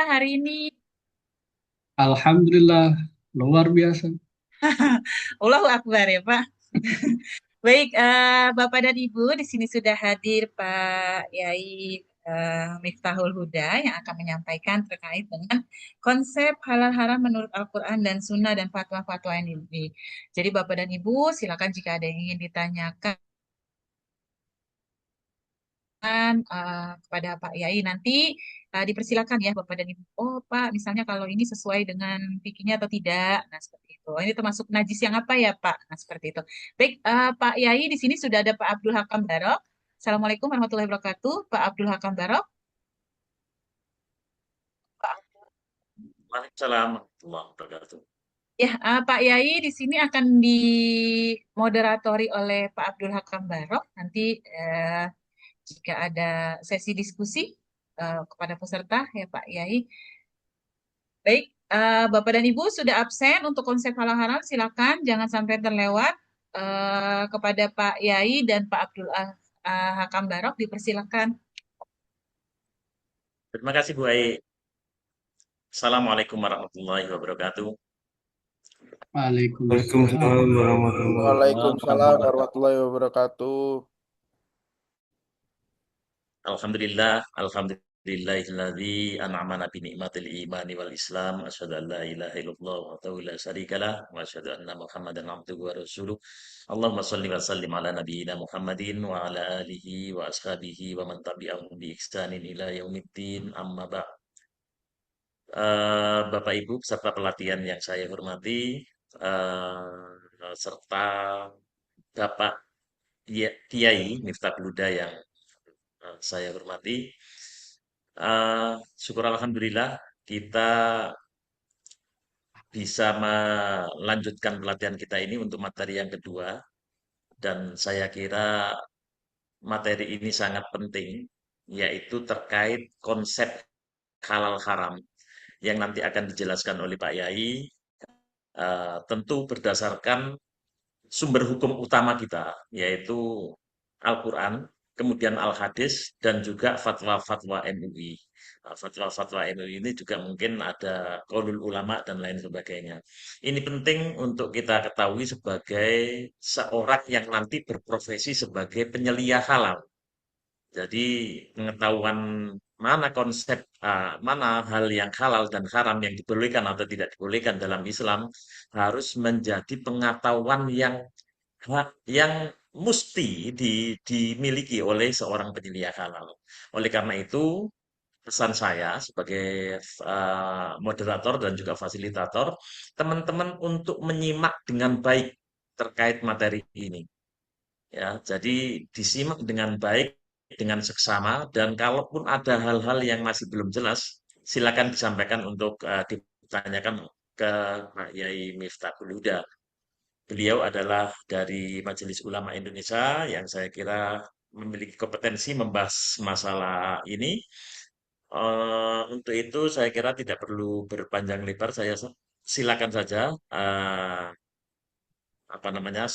Pak hari ini? Alhamdulillah, luar biasa. Allahu Akbar ya Pak. Baik, Bapak dan Ibu, di sini sudah hadir Pak Yai Miftahul Huda yang akan menyampaikan terkait dengan konsep halal haram menurut Al-Quran dan Sunnah dan fatwa-fatwa ini. Jadi Bapak dan Ibu, silakan jika ada yang ingin ditanyakan kepada Pak Yai nanti dipersilakan ya Bapak dan Ibu. Oh Pak, misalnya kalau ini sesuai dengan fikihnya atau tidak. Nah seperti itu. Oh, ini termasuk najis yang apa ya Pak? Nah seperti itu. Baik, Pak Yai di sini sudah ada Pak Abdul Hakam Darok. Assalamualaikum warahmatullahi wabarakatuh. Pak Abdul Hakam Darok. Waalaikumsalam warahmatullahi wabarakatuh. Ya, Pak Yai di sini akan dimoderatori oleh Pak Abdul Hakam Barok. Nanti jika ada sesi diskusi kepada peserta ya Pak Yai. Baik, Bapak dan Ibu sudah absen untuk konsep halal haram, silakan jangan sampai terlewat. Kepada Pak Yai dan Pak Abdul Hakam Barok dipersilakan. Terima kasih Bu Ai. Assalamualaikum warahmatullahi wabarakatuh. Waalaikumsalam Waalaikumsalam warahmatullahi warahmatullahi Waalaikumsalam wabarakatuh. warahmatullahi wabarakatuh. Alhamdulillah, alhamdulillahilladzi an'amana bi ni'matil imani wal Islam. Asyhadu an la ilaha illallah wa la syarikalah wa asyhadu anna Muhammadan abduhu wa rasuluh. Allahumma shalli wa sallim ala nabiyyina Muhammadin wa ala alihi wa ashabihi wa man tabi'ahum bi ihsanin ila yaumiddin. Amma ba'd. Bapak Ibu peserta pelatihan yang saya hormati, serta Bapak Kiai Miftah Huda yang saya hormati. Syukur Alhamdulillah kita bisa melanjutkan pelatihan kita ini untuk materi yang kedua. Dan saya kira materi ini sangat penting, yaitu terkait konsep halal haram yang nanti akan dijelaskan oleh Pak Yai, tentu berdasarkan sumber hukum utama kita, yaitu Al-Quran, kemudian Al-Hadis, dan juga fatwa-fatwa MUI. Nah, fatwa-fatwa MUI ini juga mungkin ada qaulul ulama dan lain sebagainya. Ini penting untuk kita ketahui sebagai seorang yang nanti berprofesi sebagai penyelia halal. Jadi pengetahuan mana konsep, mana hal yang halal dan haram yang dibolehkan atau tidak dibolehkan dalam Islam harus menjadi pengetahuan yang mesti dimiliki oleh seorang penyelia halal. Oleh karena itu, pesan saya sebagai moderator dan juga fasilitator, teman-teman untuk menyimak dengan baik terkait materi ini. Ya, jadi disimak dengan baik, dengan seksama, dan kalaupun ada hal-hal yang masih belum jelas, silakan disampaikan untuk ditanyakan ke Pak Yai Miftahul Huda. Beliau adalah dari Majelis Ulama Indonesia yang saya kira memiliki kompetensi membahas masalah ini. Untuk itu saya kira tidak perlu berpanjang lebar, saya silakan saja eh, apa namanya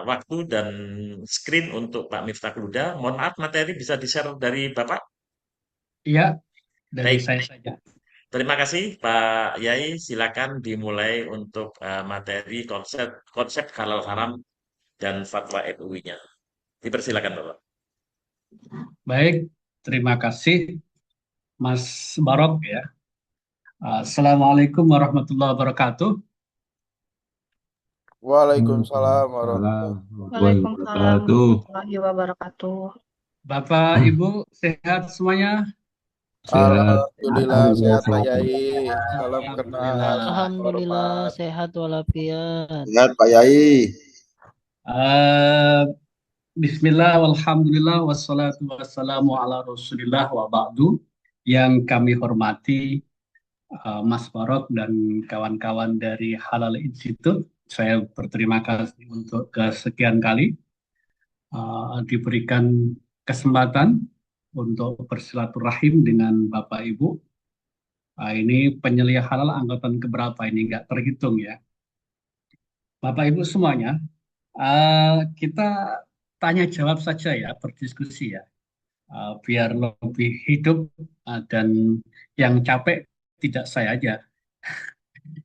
waktu dan screen untuk Pak Miftah Huda. Mohon maaf materi bisa di-share dari Bapak. Iya, dari Baik, saya saja. terima kasih Pak Yai. Silakan dimulai untuk materi konsep konsep halal haram dan fatwa MUI-nya. Dipersilakan Bapak. Baik, terima kasih Mas Barok ya. Assalamualaikum warahmatullahi wabarakatuh. Waalaikumsalam Waalaikumsalam warahmatullahi warahmatullahi Waalaikumsalam wabarakatuh. warahmatullahi wabarakatuh. Bapak, Ibu, sehat semuanya? Sehat. Alhamdulillah Alhamdulillah sehat Pak sehat. Yai. Salam kenal, Alhamdulillah. salam Alhamdulillah hormat. sehat walafiat. Sehat Pak Yai. Eh, Bismillah, walhamdulillah, wassalatu wassalamu ala rasulillah wa ba'du. Yang kami hormati Mas Barok dan kawan-kawan dari Halal Institute. Saya berterima kasih untuk kesekian kali diberikan kesempatan untuk bersilaturahim dengan Bapak Ibu. Ini penyelia halal angkatan keberapa ini nggak terhitung ya. Bapak Ibu semuanya, kita tanya jawab saja ya, berdiskusi ya. biar lebih hidup, dan yang capek tidak saya aja.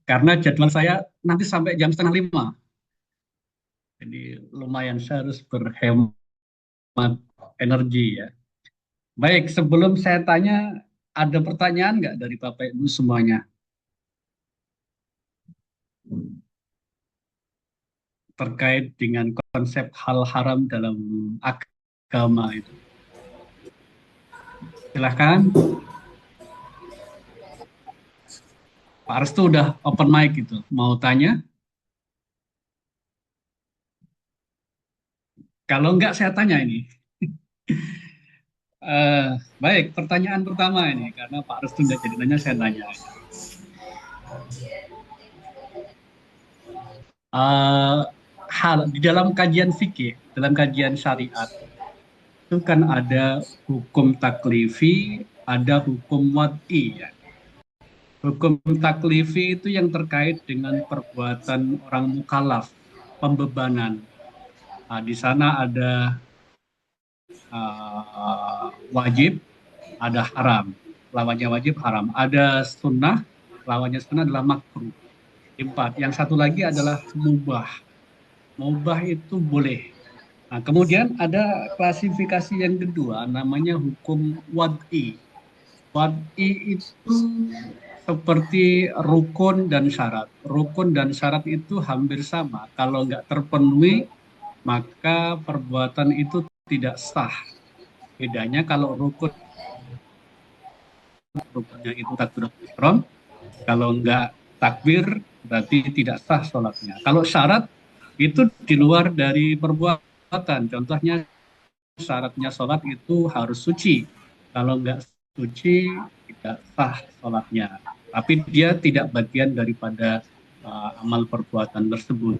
Karena jadwal saya nanti sampai jam setengah 5. Jadi lumayan saya harus berhemat energi ya. Baik, sebelum saya tanya, ada pertanyaan nggak dari Bapak Ibu semuanya terkait dengan konsep hal haram dalam agama itu? Silahkan. Pak Restu udah open mic gitu. Mau tanya? Kalau enggak saya tanya ini. Eh, Baik, pertanyaan pertama ini. Karena Pak Restu nggak jadi nanya, saya nanya aja. Di dalam kajian fikih, dalam kajian syariat, itu kan ada hukum taklifi, ada hukum wad'i ya. Hukum taklifi itu yang terkait dengan perbuatan orang mukallaf, pembebanan. Nah, di sana ada wajib, ada haram. Lawannya wajib haram. Ada sunnah, lawannya sunnah adalah makruh. Empat. Yang satu lagi adalah mubah. Mubah itu boleh. Nah, kemudian ada klasifikasi yang kedua, namanya hukum wad'i. Wad'i itu seperti rukun dan syarat. Rukun dan syarat itu hampir sama. Kalau nggak terpenuhi, maka perbuatan itu tidak sah. Bedanya kalau rukunnya itu takbiratul ihram, kalau nggak takbir berarti tidak sah sholatnya. Kalau syarat itu di luar dari perbuatan. Contohnya syaratnya sholat itu harus suci. Kalau nggak suci tidak sah sholatnya. Tapi dia tidak bagian daripada amal perbuatan tersebut.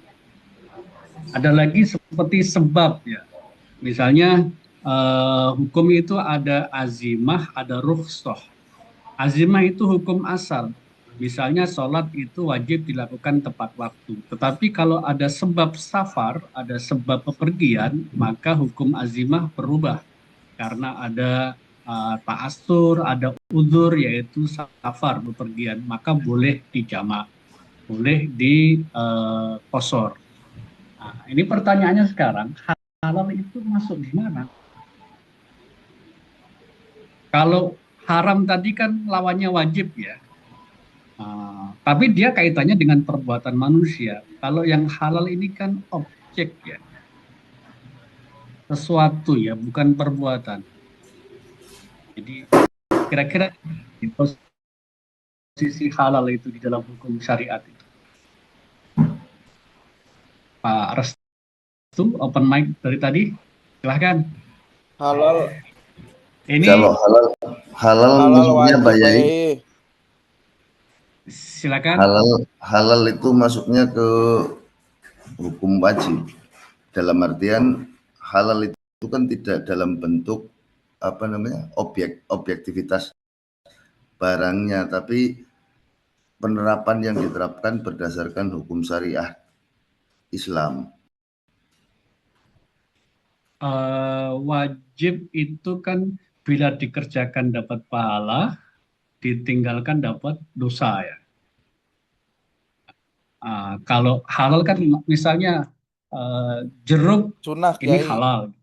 Ada lagi seperti sebab ya. Misalnya hukum itu ada azimah, ada rukhsah. Azimah itu hukum asal. Misalnya sholat itu wajib dilakukan tepat waktu. Tetapi kalau ada sebab safar, ada sebab bepergian, maka hukum azimah berubah. Karena ada ta'asur, ada uzur, yaitu safar, bepergian. Maka boleh dijamak, boleh dikosor. Nah, ini pertanyaannya sekarang, halal itu masuk di mana? Kalau haram tadi kan lawannya wajib ya. Tapi dia kaitannya dengan perbuatan manusia. Kalau yang halal ini kan objek ya, sesuatu ya, bukan perbuatan. Jadi kira-kira di posisi halal itu di dalam hukum syariat itu. Pak Restu, open mic dari tadi, silahkan. Halal. Ini Kalau halal maksudnya wajib, Pak Yai. Silakan. Halal itu masuknya ke hukum wajib. Dalam artian halal itu kan tidak dalam bentuk objektivitas barangnya, tapi penerapan yang diterapkan berdasarkan hukum syariah Islam. Wajib itu kan bila dikerjakan dapat pahala, ditinggalkan dapat dosa ya. Kalau halal kan misalnya jeruk Sunnah, ini Kiai. halal.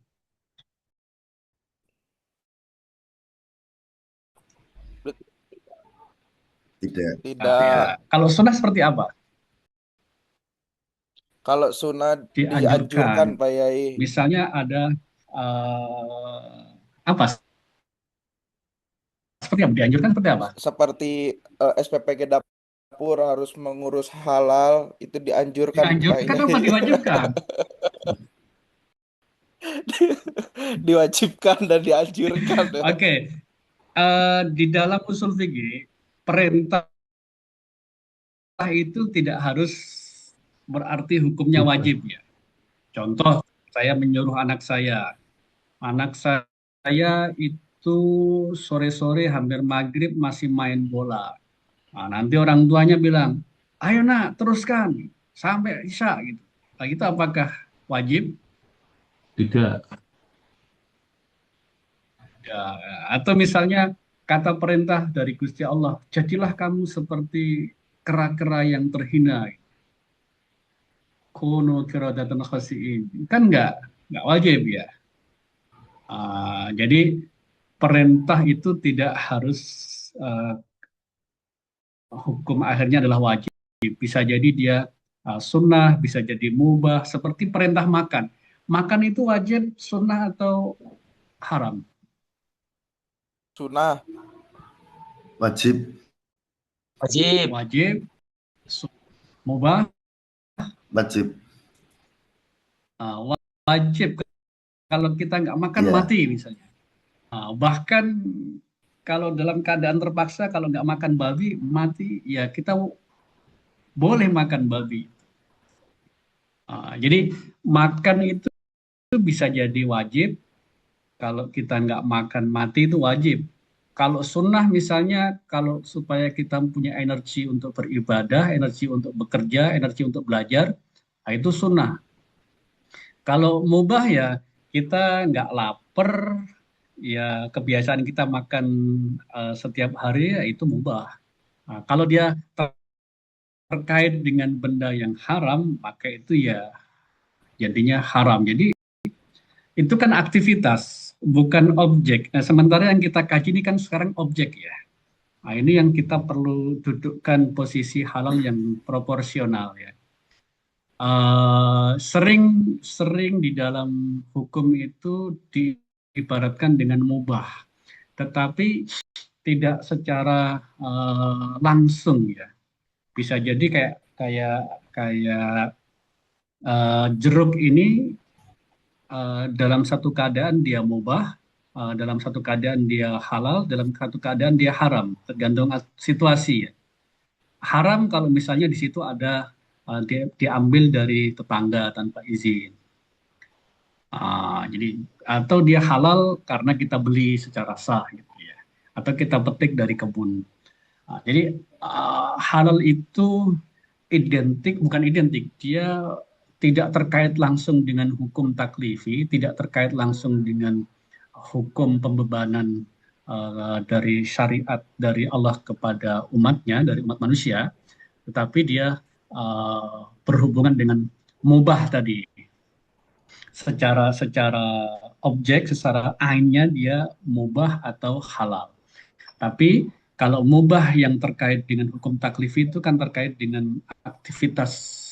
Tidak. Ya. Kalau sunnah seperti apa? Kalau sunnah dianjurkan, Pak Yai. Misalnya ada apa? Seperti apa? Dianjurkan seperti apa? Seperti SPPG dapur harus mengurus halal, itu dianjurkan. Dianjurkan apa diwajibkan? Diwajibkan dan dianjurkan. Oke. Di dalam usul fikih, perintah itu tidak harus berarti hukumnya wajib ya. Contoh, saya menyuruh anak saya itu sore-sore hampir maghrib masih main bola. Nah, nanti orang tuanya bilang, ayo nak teruskan sampai isya gitu. Nah, itu apakah wajib? Tidak. Ya, atau misalnya kata perintah dari Gusti Allah, jadilah kamu seperti kera-kera yang terhina. Kuno qiradatan khasi'in. Kan nggak wajib ya. Jadi perintah itu tidak harus uh, hukum akhirnya adalah wajib. Bisa jadi dia sunnah, bisa jadi mubah, seperti perintah makan. Makan itu wajib, sunnah atau haram? Sunnah. Wajib. Wajib. Wajib, mubah, Wajib. wajib. Kalau kita nggak makan Iya. mati misalnya. Bahkan kalau dalam keadaan terpaksa, kalau nggak makan babi mati, ya kita boleh makan babi. Jadi makan itu bisa jadi wajib. Kalau kita nggak makan mati itu wajib. Kalau sunnah misalnya, kalau supaya kita punya energi untuk beribadah, energi untuk bekerja, energi untuk belajar, itu sunnah. Kalau mubah ya kita nggak lapar, ya kebiasaan kita makan setiap hari ya itu mubah. Kalau dia terkait dengan benda yang haram, maka itu ya jadinya haram. Jadi itu kan aktivitas, bukan objek. Nah, sementara yang kita kaji ini kan sekarang objek ya. Nah, ini yang kita perlu dudukkan posisi halal yang proporsional ya. Sering di dalam hukum itu diibaratkan dengan mubah, tetapi tidak secara langsung ya. Bisa jadi kayak kayak kayak jeruk ini dalam satu keadaan dia mubah, dalam satu keadaan dia halal, dalam satu keadaan dia haram, tergantung situasi ya. Haram kalau misalnya di situ ada diambil dari tetangga tanpa izin. Jadi atau dia halal karena kita beli secara sah gitu ya, atau kita petik dari kebun. Jadi halal itu bukan identik, dia tidak terkait langsung dengan hukum taklifi, tidak terkait langsung dengan hukum pembebanan dari syariat dari Allah kepada umatnya, dari umat manusia, tetapi dia berhubungan dengan mubah tadi. Secara objek, secara ainnya dia mubah atau halal. Tapi kalau mubah yang terkait dengan hukum taklif itu kan terkait dengan aktivitas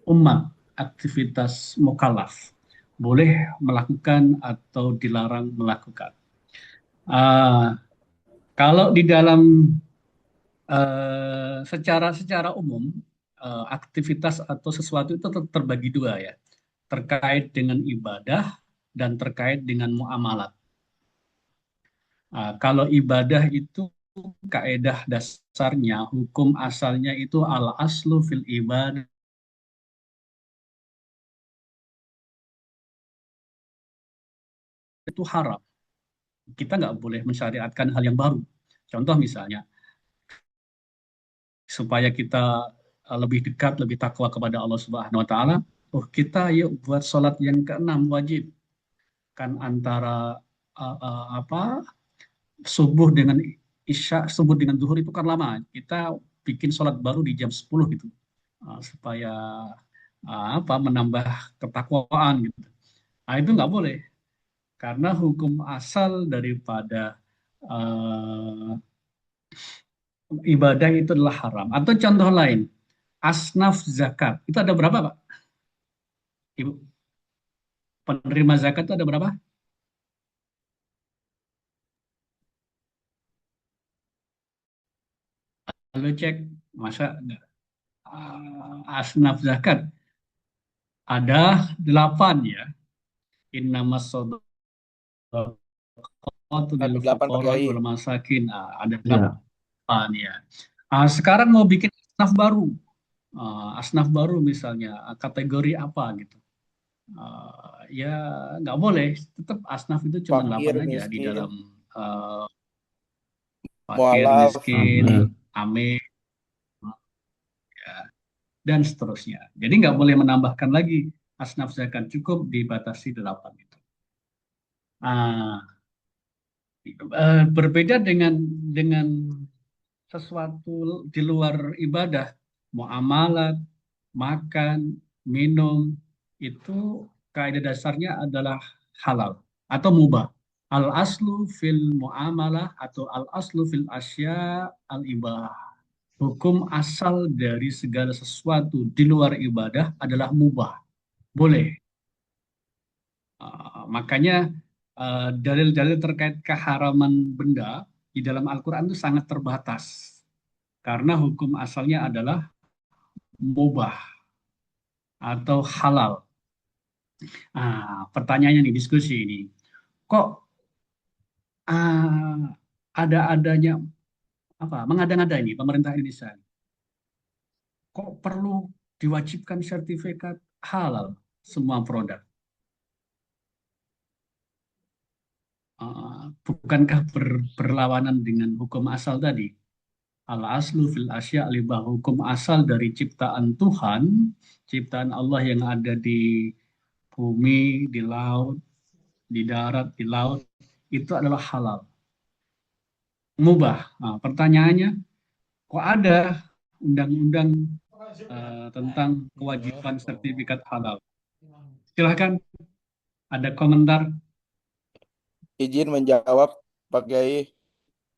umat, aktivitas mukallaf. Boleh melakukan atau dilarang melakukan. Kalau di dalam secara umum, aktivitas atau sesuatu itu terbagi dua ya. Terkait dengan ibadah dan terkait dengan muamalat. Kalau ibadah itu kaedah dasarnya, hukum asalnya itu al aslu fil ibadah itu haram. Kita nggak boleh mensyariatkan hal yang baru. Contoh misalnya, supaya kita lebih dekat, lebih takwa kepada Allah Subhanahu Wa Taala, kita yuk buat sholat yang keenam wajib. Kan antara subuh dengan isya, subuh dengan zuhur itu kan lama. Kita bikin sholat baru di jam 10 gitu. Supaya menambah ketakwaan gitu. Itu nggak boleh. Karena hukum asal daripada ibadah itu adalah haram. Atau contoh lain, asnaf zakat. Itu ada berapa, Pak? Ibu, penerima zakat itu ada berapa? Lalu cek, masa asnaf zakat ada 8 ya. Innamas shadaqatu lil Ada 8 Pak fuqara Kiai. wal masakin. Ada 8 ya. Sekarang mau bikin asnaf baru. Asnaf baru misalnya kategori apa gitu. Ya nggak boleh, tetap asnaf itu cuma Fakir, 8 aja di miskin, dalam fakir, mualaf. miskin, amin, ya, dan seterusnya. Jadi nggak boleh menambahkan lagi asnaf zakat, cukup dibatasi 8 itu. Berbeda dengan sesuatu di luar ibadah, muamalat, makan, minum, itu kaidah dasarnya adalah halal atau mubah. Al aslu fil muamalah atau al aslu fil asya al ibah. Hukum asal dari segala sesuatu di luar ibadah adalah mubah, boleh. Makanya dalil-dalil terkait keharaman benda di dalam Al-Quran itu sangat terbatas. Karena hukum asalnya adalah mubah atau halal. Pertanyaannya nih, diskusi ini. Kok ah, ada-adanya mengada-ngada ini pemerintah Indonesia? Kok perlu diwajibkan sertifikat halal semua produk? Bukankah berlawanan dengan hukum asal tadi? Al aslu fil asya libah, hukum asal dari ciptaan Tuhan, ciptaan Allah yang ada di bumi, di laut, di darat, di laut, itu adalah halal. Mubah. Pertanyaannya, kok ada undang-undang tentang kewajiban sertifikat halal? Silahkan, ada komentar? Izin menjawab, Pak Kiai.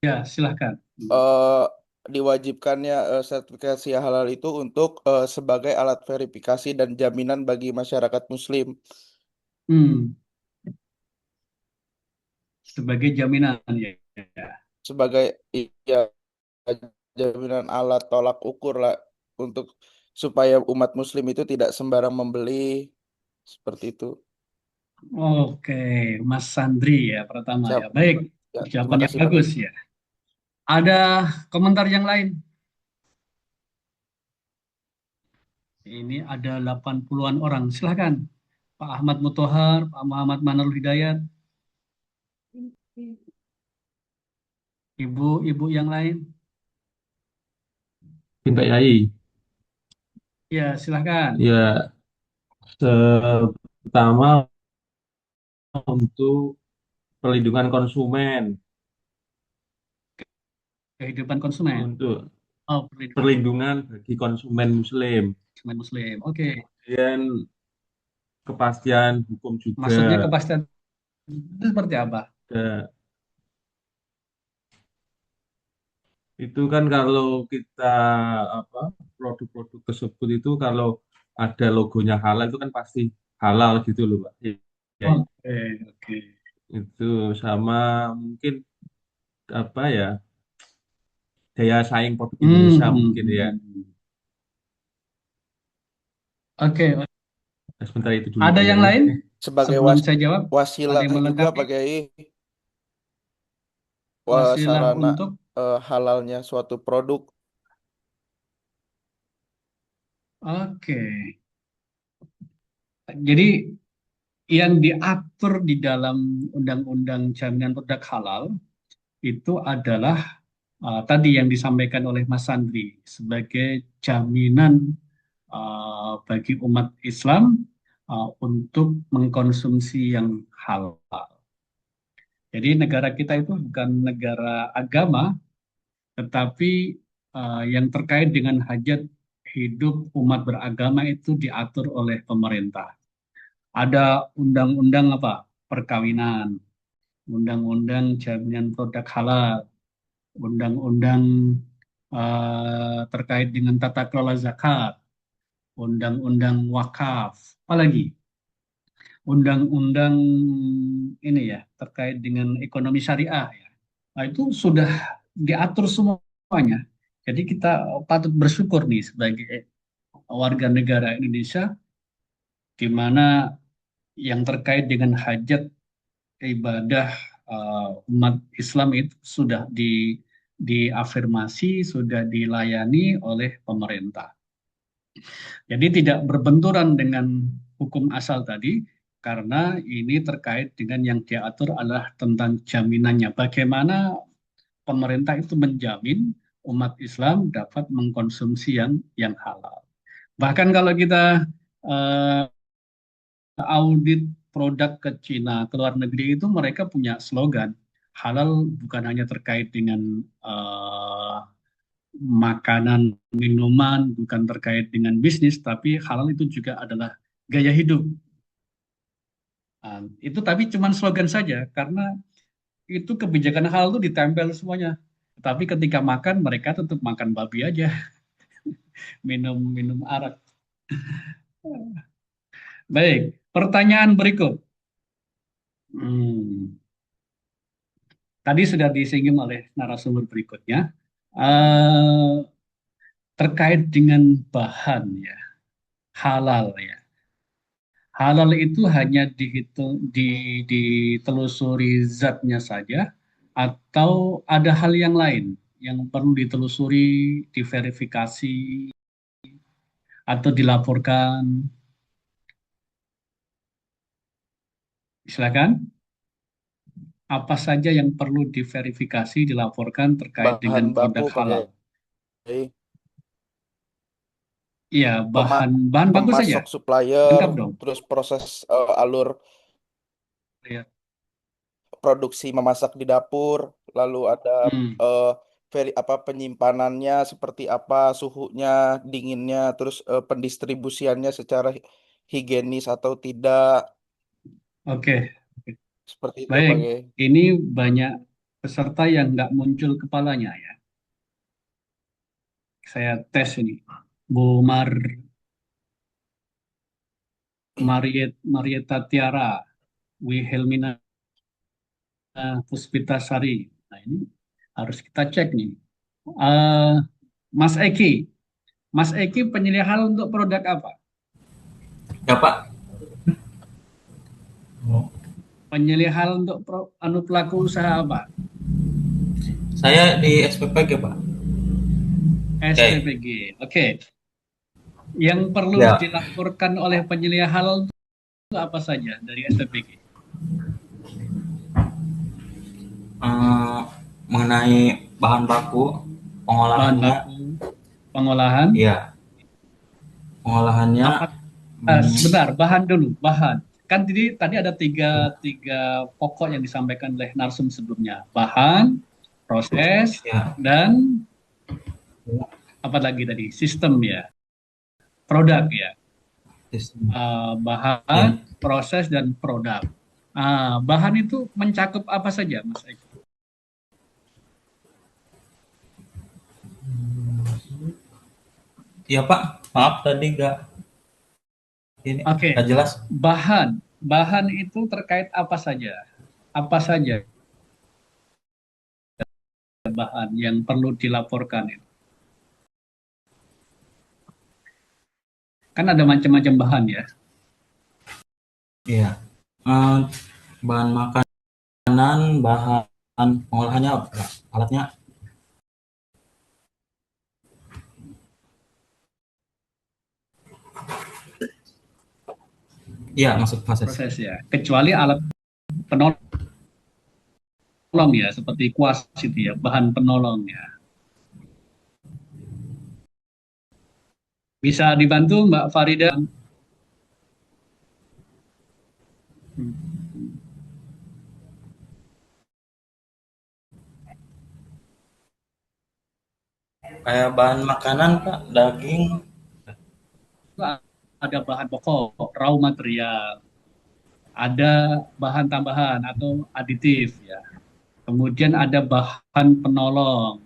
Ya, silahkan. Diwajibkannya sertifikasi halal itu untuk sebagai alat verifikasi dan jaminan bagi masyarakat Muslim. Sebagai jaminan ya. Sebagai jaminan alat tolak ukur lah untuk supaya umat Muslim itu tidak sembarang membeli seperti itu. Oke, Mas Sandri ya pertama Siap. ya. Baik, Ya, jawaban terima yang kasih, Pak. bagus ya. Ada komentar yang lain? Ini ada 80-an orang. Silahkan. Pak Ahmad Mutohar, Pak Muhammad Manarul Hidayat. Ibu-ibu yang lain. Pak Yai, Ya, silahkan. ya pertama untuk perlindungan konsumen, Kehidupan konsumen. untuk Perlindungan perlindungan bagi konsumen Muslim, konsumen Muslim. Oke. kemudian kepastian hukum Maksudnya juga. kepastian itu seperti apa? Itu kan kalau kita produk-produk tersebut itu kalau ada logonya halal itu kan pasti halal gitu loh, Pak. Ya, Oke. itu sama mungkin apa ya, daya saing produk Indonesia mungkin ya. Oke. Sebentar itu dulu. Ada Pak yang Yai. lain? Sebagai Sebelum saya jawab, wasilah ada yang juga, melengkapi? Pak Kiai, Wasilah sarana untuk halalnya suatu produk. Oke. Jadi yang diatur di dalam Undang-Undang Jaminan Produk Halal itu adalah tadi yang disampaikan oleh Mas Sandri sebagai jaminan bagi umat Islam untuk mengkonsumsi yang halal. Jadi negara kita itu bukan negara agama, tetapi yang terkait dengan hajat hidup umat beragama itu diatur oleh pemerintah. Ada undang-undang perkawinan, undang-undang jaminan produk halal, undang-undang terkait dengan tata kelola zakat, undang-undang wakaf, apalagi undang-undang ini ya terkait dengan ekonomi syariah ya. Nah, itu sudah diatur semuanya. Jadi kita patut bersyukur nih sebagai warga negara Indonesia di mana yang terkait dengan hajat ibadah umat Islam itu sudah diafirmasi, sudah dilayani oleh pemerintah. Jadi tidak berbenturan dengan hukum asal tadi, karena ini terkait dengan yang diatur adalah tentang jaminannya. Bagaimana pemerintah itu menjamin umat Islam dapat mengkonsumsi yang halal. Bahkan kalau kita audit produk ke Cina, ke luar negeri itu mereka punya slogan halal bukan hanya terkait dengan makanan, minuman, bukan terkait dengan bisnis, tapi halal itu juga adalah gaya hidup. Itu tapi cuma slogan saja, karena itu kebijakan halal itu ditempel semuanya. Tapi ketika makan, mereka tetap makan babi aja, minum arak. Baik, pertanyaan berikut. Hmm, Tadi sudah disinggung oleh narasumber berikutnya. Eh, Terkait dengan bahan ya, halal ya. Halal itu hanya dihitung, ditelusuri zatnya saja, atau ada hal yang lain yang perlu ditelusuri, diverifikasi, atau dilaporkan. Silakan. Apa saja yang perlu diverifikasi, dilaporkan terkait dengan Bahan baku produk pakai halal? Iya, pema- bahan bahan baku saja. pemasok supplier, Lengkap dong. terus proses alur Ya. produksi memasak di dapur, lalu ada Hmm, penyimpanannya seperti apa, suhunya, dinginnya, terus pendistribusiannya secara higienis atau tidak, oke. Oke. seperti itu Baik, Pak Kiai. ini banyak peserta yang nggak muncul kepalanya ya. Saya tes ini. Bu Marieta Tiara, Wilhelmina Puspitasari. Nah ini harus kita cek nih. Eh, Mas Eki, Mas Eki penyediaan halal untuk produk apa? Ya Pak. Penyediaan halal untuk pelaku usaha apa? Saya di SPPG Pak. SPPG. Oke. Yang perlu Ya. dilaporkan oleh penyelia halal itu apa saja dari SPPG? Mengenai bahan baku, Bahan pengolahannya, baku, pengolahan. iya, pengolahannya, Sebentar, bahan dulu, bahan. Kan tadi ada tiga pokok yang disampaikan oleh narsum sebelumnya. Bahan, proses, ya, dan apa lagi tadi? Sistem ya, produk ya. Bahan, ya. proses, dan produk. Bahan itu mencakup apa saja, Mas Eko? Iya Pak, maaf tadi nggak ini Oke, nggak jelas. bahan itu terkait apa saja? Apa saja bahan yang perlu dilaporkan itu? Kan ada macam-macam bahan ya. Iya. Bahan makanan, bahan pengolahannya, alatnya. Iya, masuk proses. Proses ya. Kecuali alat penolong ya, seperti kuas itu ya, bahan penolong ya. Bisa dibantu Mbak Farida? Kayak bahan makanan Pak, daging. Ada bahan pokok, raw material, ada bahan tambahan atau aditif ya. Kemudian ada bahan penolong.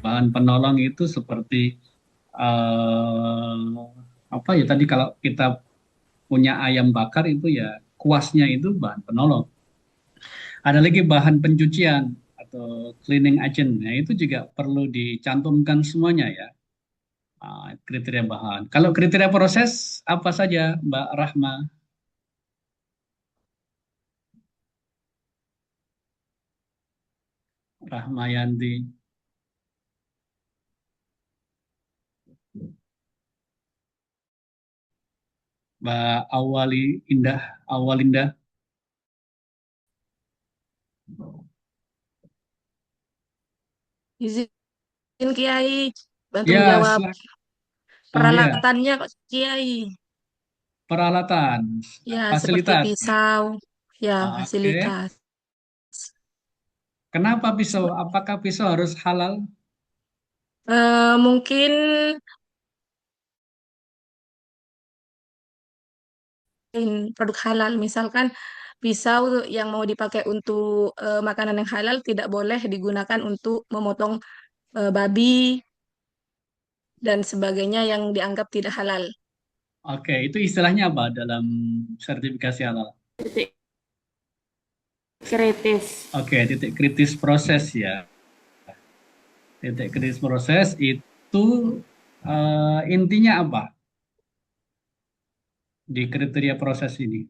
Bahan penolong itu seperti apa ya tadi kalau kita punya ayam bakar itu ya kuasnya itu bahan penolong. Ada lagi bahan pencucian atau cleaning agent. Nah, itu juga perlu dicantumkan semuanya ya. Kriteria bahan. Kalau kriteria proses apa saja, Mbak Rahma, Rahmayanti, Mbak Awalinda? Izin Kiai, bantu Ya, menjawab silakan. Ya, peralatannya kok Kiai. peralatan, Ya, seperti fasilitas. pisau, ya Oke. fasilitas. Kenapa pisau? Apakah pisau harus halal? Mungkin produk halal, misalkan pisau yang mau dipakai untuk makanan yang halal tidak boleh digunakan untuk memotong babi dan sebagainya yang dianggap tidak halal. Oke, itu istilahnya apa dalam sertifikasi halal? Titik kritis. Oke, titik kritis proses ya. Titik kritis proses itu intinya apa di kriteria proses ini?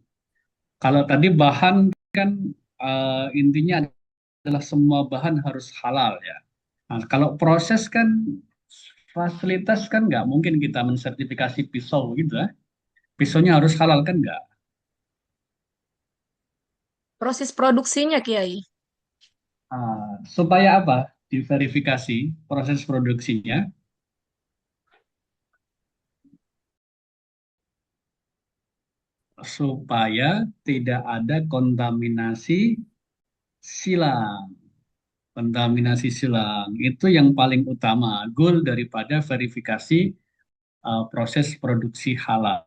Kalau tadi bahan kan intinya adalah semua bahan harus halal ya. Nah, kalau proses kan fasilitas kan nggak mungkin kita mensertifikasi pisau gitu ya. Pisaunya harus halal kan nggak? Proses produksinya, Kiai. Supaya apa? Diverifikasi proses produksinya supaya tidak ada kontaminasi silang. Kontaminasi silang itu yang paling utama, goal daripada verifikasi proses produksi halal.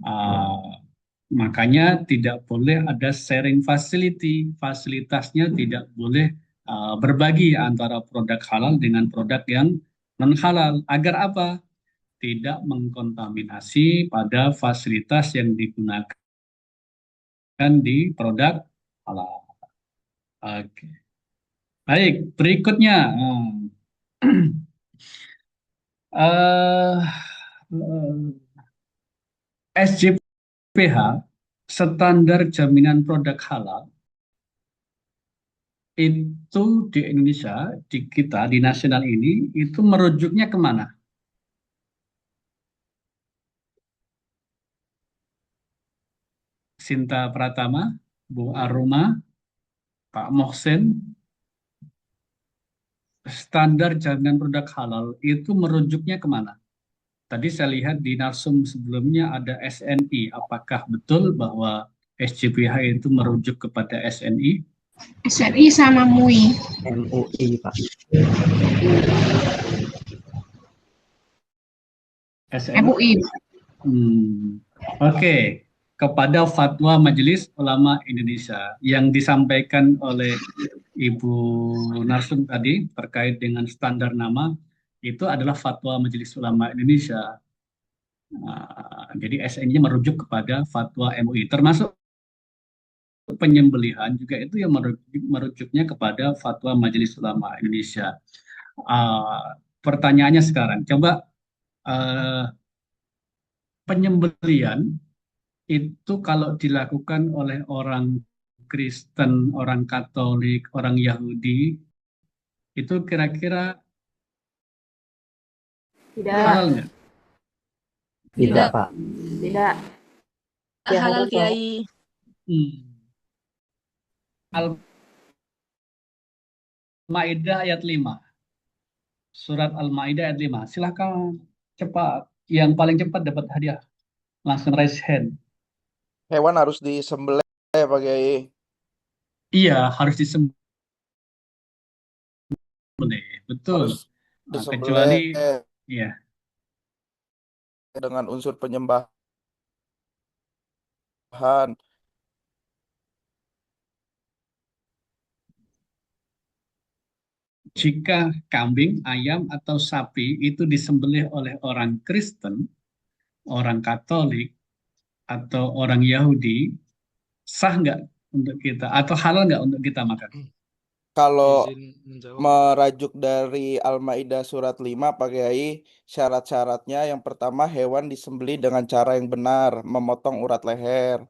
Uh, Makanya tidak boleh ada sharing facility, fasilitasnya tidak boleh berbagi antara produk halal dengan produk yang non halal. Agar apa? Tidak mengkontaminasi pada fasilitas yang digunakan di produk halal. Oke. Baik, berikutnya. eh SJPH, standar jaminan produk halal, itu di Indonesia, di kita, di nasional ini, itu merujuknya kemana? Sinta Pratama, Bu Aruma, Pak Mohsen, standar jaminan produk halal itu merujuknya kemana? Tadi saya lihat di narsum sebelumnya ada SNI. Apakah betul bahwa SJPH itu merujuk kepada SNI? SNI sama MUI. MUI, Pak. SNI. MUI. Oke. Kepada fatwa Majelis Ulama Indonesia yang disampaikan oleh Ibu Narsum tadi terkait dengan standar nama itu adalah fatwa Majelis Ulama Indonesia. Jadi SNI merujuk kepada fatwa MUI, termasuk penyembelihan juga itu yang merujuknya kepada fatwa Majelis Ulama Indonesia. Pertanyaannya sekarang, coba penyembelihan itu kalau dilakukan oleh orang Kristen, orang Katolik, orang Yahudi, itu kira-kira halal nggak? Tidak, Pak. Tidak. Ya, Halal, halal, Pak. Kiai. Al-Maidah ayat 5. Surat Al-Maidah ayat 5. Silakan cepat. Yang paling cepat dapat hadiah. Langsung raise hand. Hewan harus disembelih Pak Kiai. Iya, harus disembelih. Betul. Harus disembelih Kecuali ya. Dengan unsur penyembahan. Jika kambing, ayam, atau sapi itu disembelih oleh orang Kristen, orang Katolik, atau orang Yahudi, sah nggak untuk kita? Atau halal nggak untuk kita makan? Kalau merajuk dari Al-Maidah surat 5 Pak Kiai, syarat-syaratnya yang pertama hewan disembelih dengan cara yang benar, memotong urat leher.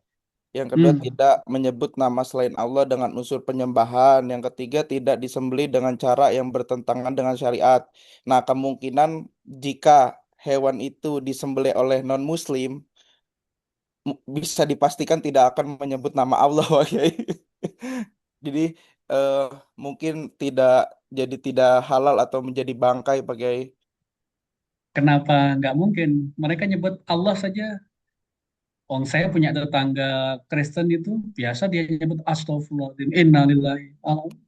Yang kedua tidak menyebut nama selain Allah dengan unsur penyembahan. Yang ketiga tidak disembelih dengan cara yang bertentangan dengan syariat. Nah, kemungkinan jika hewan itu disembelih oleh non-muslim bisa dipastikan tidak akan menyebut nama Allah, Pak Kiai. Jadi mungkin tidak halal atau menjadi bangkai, Pak Kiai. Kenapa nggak mungkin? Mereka nyebut Allah saja Saya punya tetangga Kristen itu biasa dia nyebut astagfirullahaladzim, innalillahi,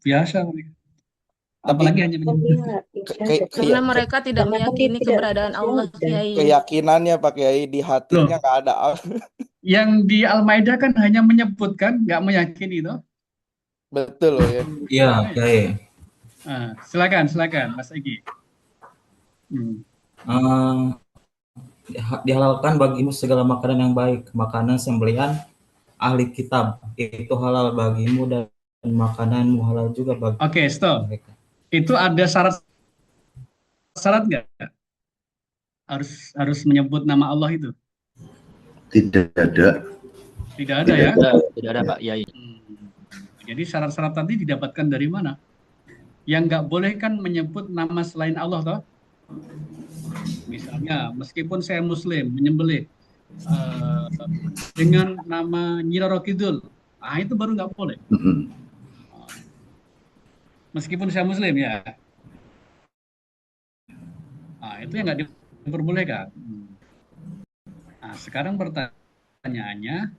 biasa mereka. Tapi Apalagi hanya menyebut Karena mereka tidak meyakini keberadaan Allah, Kiai. keyakinannya Pak Kiai di hatinya Loh, nggak ada. yang di Al-Maidah kan hanya menyebutkan, nggak meyakini toh. Betul loh ya. Iya, Kiai. Silakan Mas Egi. Dihalalkan bagimu segala makanan yang baik, makanan sembelihan ahli kitab itu halal bagimu dan makananmu halal juga bagi Oke, stop. mereka. Itu ada syarat nggak? Harus menyebut nama Allah itu? Tidak ada. Tidak ada ya? Tidak ada Pak Yai. Jadi syarat-syarat tadi didapatkan dari mana? Yang nggak boleh kan menyebut nama selain Allah toh? Misalnya, meskipun saya Muslim menyembelih dengan nama Nyi Roro Kidul, itu baru nggak boleh. Meskipun saya Muslim ya, itu yang nggak diperbolehkan. Sekarang pertanyaannya,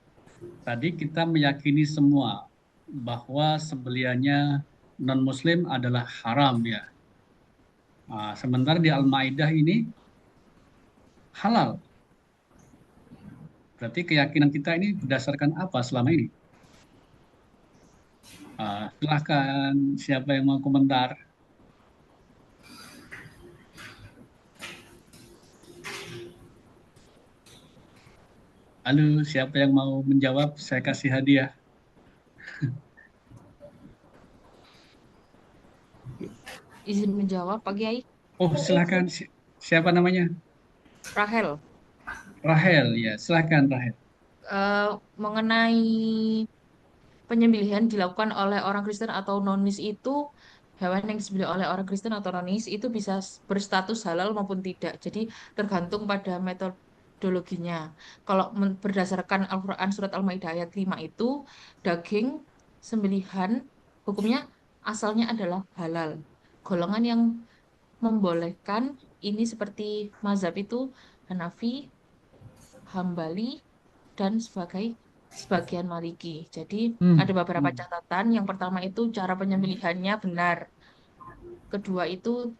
tadi kita meyakini semua bahwa sembelihannya non-Muslim adalah haram ya. Sementara di Al-Maidah ini halal. Berarti keyakinan kita ini berdasarkan apa selama ini? Silahkan siapa yang mau komentar. Halo, siapa yang mau menjawab? Saya kasih hadiah. Izin menjawab, Pak Kiai. Oh, silakan. Siapa namanya? Rahel. Rahel, ya. Silakan, Rahel. Mengenai penyembelihan dilakukan oleh orang Kristen atau nonis itu, hewan yang disembelih oleh orang Kristen atau nonis itu bisa berstatus halal maupun tidak. Jadi tergantung pada metodologinya. Kalau berdasarkan Al-Quran surat Al-Maidah ayat 5 itu, daging sembelihan hukumnya asalnya adalah halal. Golongan yang membolehkan ini seperti mazhab itu Hanafi, Hambali, dan sebagian Maliki. Jadi ada beberapa catatan. Yang pertama itu cara penyembelihannya benar. Kedua itu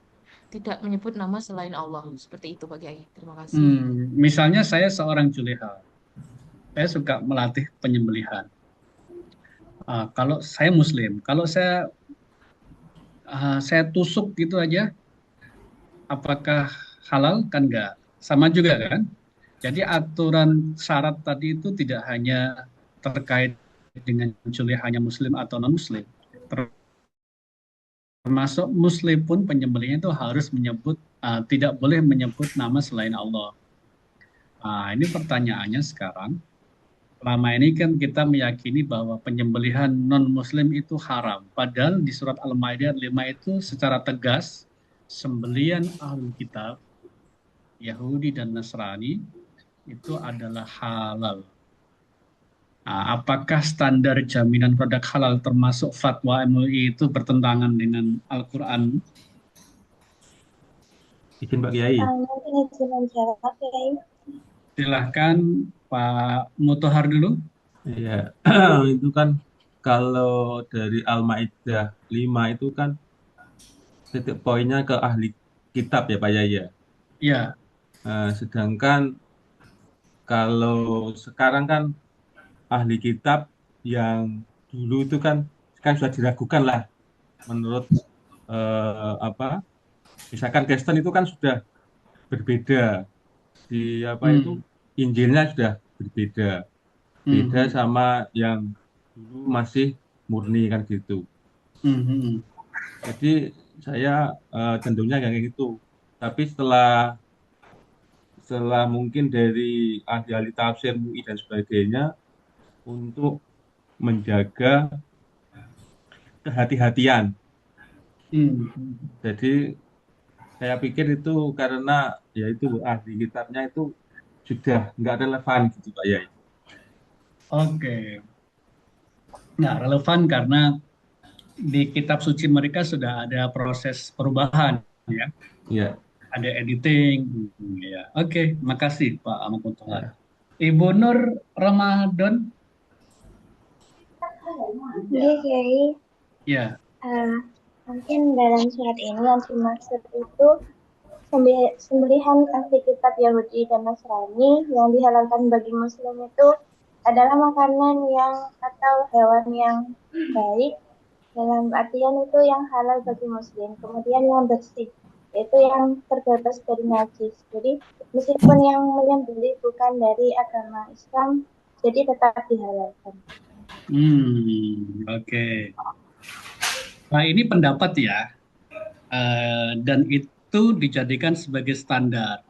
tidak menyebut nama selain Allah. Seperti itu Pak Kiai. Terima kasih. Misalnya saya seorang juleha. Saya suka melatih penyembelihan. Kalau saya Muslim, kalau saya tusuk gitu aja, apakah halal? Kan enggak. Sama juga kan? Jadi aturan syarat tadi itu tidak hanya terkait dengan hanya Muslim atau non-Muslim. Termasuk Muslim pun penyembelihnya itu harus menyebut, tidak boleh menyebut nama selain Allah. Ini pertanyaannya sekarang. Selama ini kan kita meyakini bahwa penyembelihan non-Muslim itu haram. Padahal di surat Al-Maidah 5 itu secara tegas, sembelihan Ahlul Kitab, Yahudi dan Nasrani, itu adalah halal. Apakah standar jaminan produk halal termasuk fatwa MUI itu bertentangan dengan Al-Quran? Izin Pak Kiai. Silahkan Pak Mutohar dulu. Iya, itu kan kalau dari Al-Maidah 5 itu kan titik poinnya ke ahli kitab ya Pak Yaya. Iya. Sedangkan kalau sekarang kan ahli kitab yang dulu itu kan sudah diragukan lah menurut misalkan Kristen itu kan sudah berbeda di itu Injilnya sudah berbeda, beda sama yang dulu masih murni kan gitu. Jadi saya cenderungnya kayak gitu. Tapi setelah mungkin dari ahli-ahli tafsir MUI dan sebagainya untuk menjaga kehati-hatian. Jadi saya pikir itu karena ya itu ahli kitabnya itu sudah nggak relevan gitu Pak Yai. Oke. Nggak relevan karena di kitab suci mereka sudah ada proses perubahan ya. Iya. Ada editing ya. Oke, makasih Pak Ahmad Mutohar. Ibu Nur Ramadan, Jadi Kiai, ya. mungkin dalam surat ini yang dimaksud itu sembelihan ahli kitab Yahudi dan Nasrani yang dihalalkan bagi Muslim itu adalah makanan yang atau hewan yang baik dalam artian itu yang halal bagi Muslim, kemudian yang bersih yaitu yang terbebas dari najis. Jadi meskipun yang menyembelih bukan dari agama Islam, jadi tetap dihalalkan. Oke. Nah, ini pendapat ya, dan itu dijadikan sebagai standar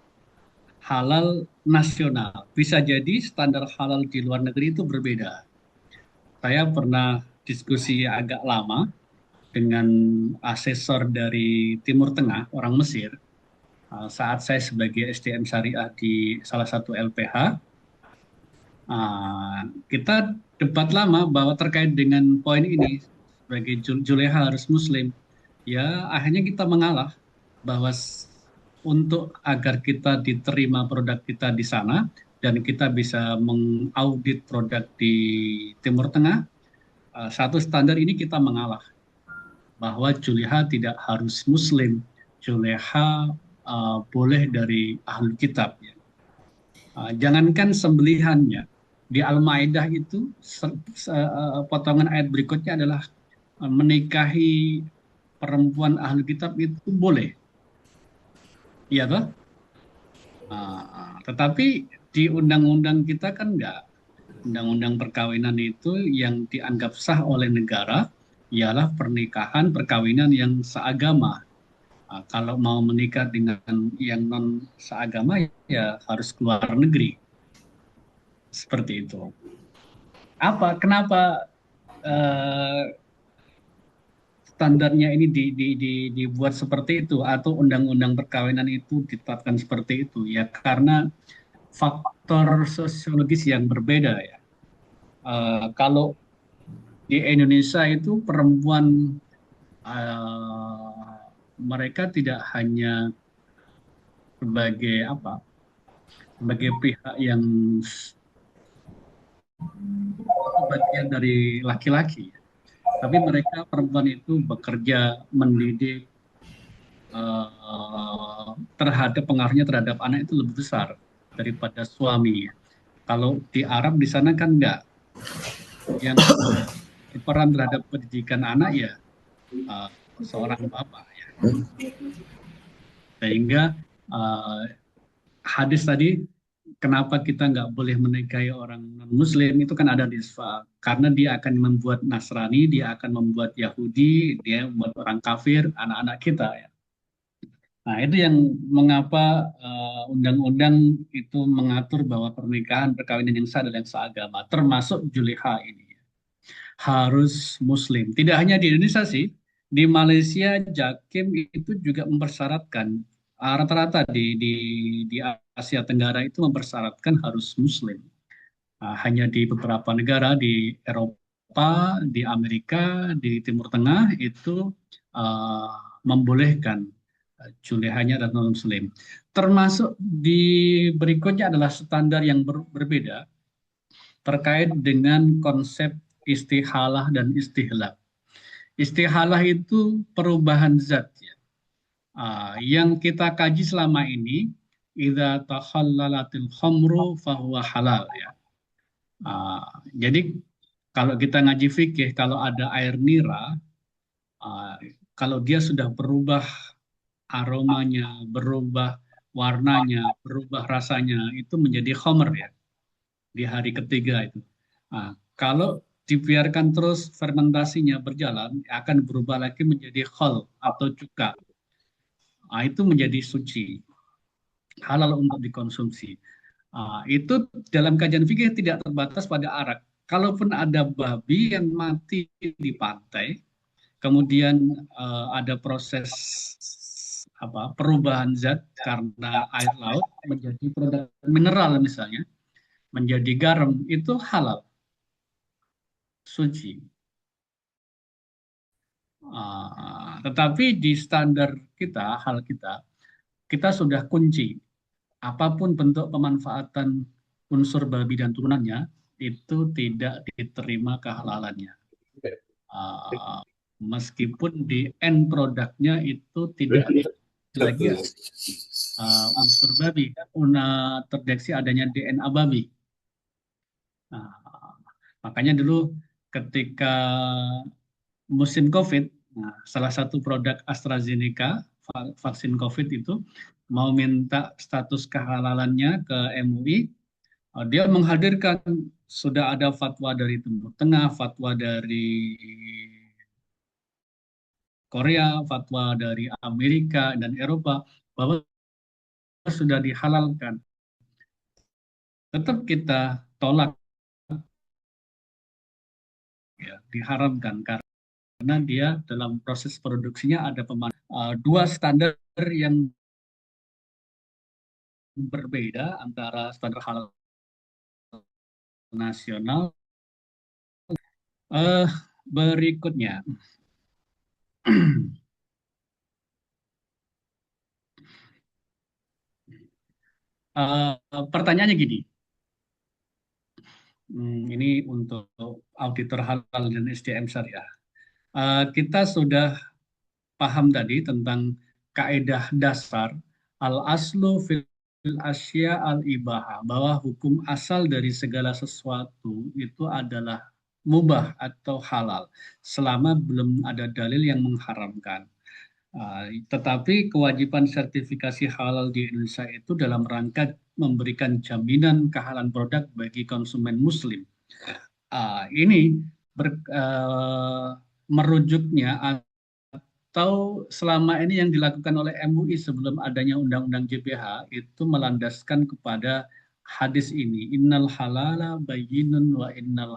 halal nasional. Bisa jadi standar halal di luar negeri itu berbeda. Saya pernah diskusi agak lama dengan asesor dari Timur Tengah, orang Mesir, saat saya sebagai SDM Syariah di salah satu LPH. Kita debat lama bahwa terkait dengan poin ini sebagai Juleha harus Muslim, ya akhirnya kita mengalah bahwa untuk agar kita diterima produk kita di sana dan kita bisa mengaudit produk di Timur Tengah, satu standar ini kita mengalah bahwa Juleha tidak harus Muslim, Juleha boleh dari ahli kitab. Ya. Jangankan sembelihannya, di Al-Maidah itu potongan ayat berikutnya adalah menikahi perempuan ahli kitab itu boleh. Iya toh? Tetapi di undang-undang kita kan enggak. Undang-undang perkawinan itu yang dianggap sah oleh negara ialah pernikahan perkawinan yang seagama. Kalau mau menikah dengan yang non seagama ya harus keluar negeri. Seperti itu. Kenapa standarnya ini dibuat seperti itu atau undang-undang perkawinan itu ditetapkan seperti itu? Ya karena faktor sosiologis yang berbeda ya. Kalau di Indonesia itu perempuan mereka tidak hanya sebagai pihak yang bagian dari laki-laki, tapi mereka perempuan itu bekerja, mendidik, terhadap pengaruhnya terhadap anak itu lebih besar daripada suami. Kalau di Arab di sana kan enggak, yang berperan terhadap pendidikan anak ya seorang bapak ya. Sehingga hadis tadi, kenapa kita nggak boleh menikahi orang non-Muslim itu kan ada di karena dia akan membuat Nasrani, dia akan membuat Yahudi, dia membuat orang kafir, anak-anak kita ya. Nah itu yang mengapa undang-undang itu mengatur bahwa pernikahan perkawinan yang sah dan yang seagama, termasuk Juleha ini harus Muslim. Tidak hanya di Indonesia sih, di Malaysia Jakim itu juga mempersyaratkan rata-rata di Asia Tenggara itu mempersyaratkan harus Muslim. Hanya di beberapa negara di Eropa, di Amerika, di Timur Tengah itu membolehkan Julehanya dan non-Muslim. Termasuk di berikutnya adalah standar yang berbeda terkait dengan konsep istihalah dan istihlal. Istihalah itu perubahan zat ya. Yang kita kaji selama ini, idza takhallalatil khamru fahuwa halal ya. Jadi kalau kita ngaji fikih, kalau ada air nira, kalau dia sudah berubah aromanya, berubah warnanya, berubah rasanya, itu menjadi khamr ya di hari ketiga itu. Kalau dibiarkan terus fermentasinya berjalan, akan berubah lagi menjadi khol atau cuka. Itu menjadi suci, halal untuk dikonsumsi. Itu dalam kajian fikih tidak terbatas pada arak. Kalaupun ada babi yang mati di pantai, kemudian ada proses perubahan zat karena air laut menjadi produk mineral misalnya, menjadi garam, itu halal, suci. Tetapi di standar kita, kita sudah kunci apapun bentuk pemanfaatan unsur babi dan turunannya itu tidak diterima kehalalannya. Meskipun di end produknya itu tidak lagi unsur babi, terdeteksi adanya DNA babi. Makanya dulu ketika musim COVID, salah satu produk AstraZeneca, vaksin COVID itu mau minta status kehalalannya ke MUI, dia menghadirkan sudah ada fatwa dari Timur Tengah, fatwa dari Korea, fatwa dari Amerika dan Eropa bahwa sudah dihalalkan. Tetap kita tolak, ya, diharamkan karena dia dalam proses produksinya ada dua standar yang berbeda antara standar halal nasional. Berikutnya, pertanyaannya gini, ini untuk auditor halal dan SDM syariah. Kita sudah paham tadi tentang kaedah dasar al-aslu fil asya al-ibaha, bahwa hukum asal dari segala sesuatu itu adalah mubah atau halal selama belum ada dalil yang mengharamkan. Tetapi kewajiban sertifikasi halal di Indonesia itu dalam rangka memberikan jaminan kehalalan produk bagi konsumen muslim. Ini merujuknya atau selama ini yang dilakukan oleh MUI sebelum adanya Undang-Undang JPH itu melandaskan kepada hadis ini, innal halala bayyinun wa innal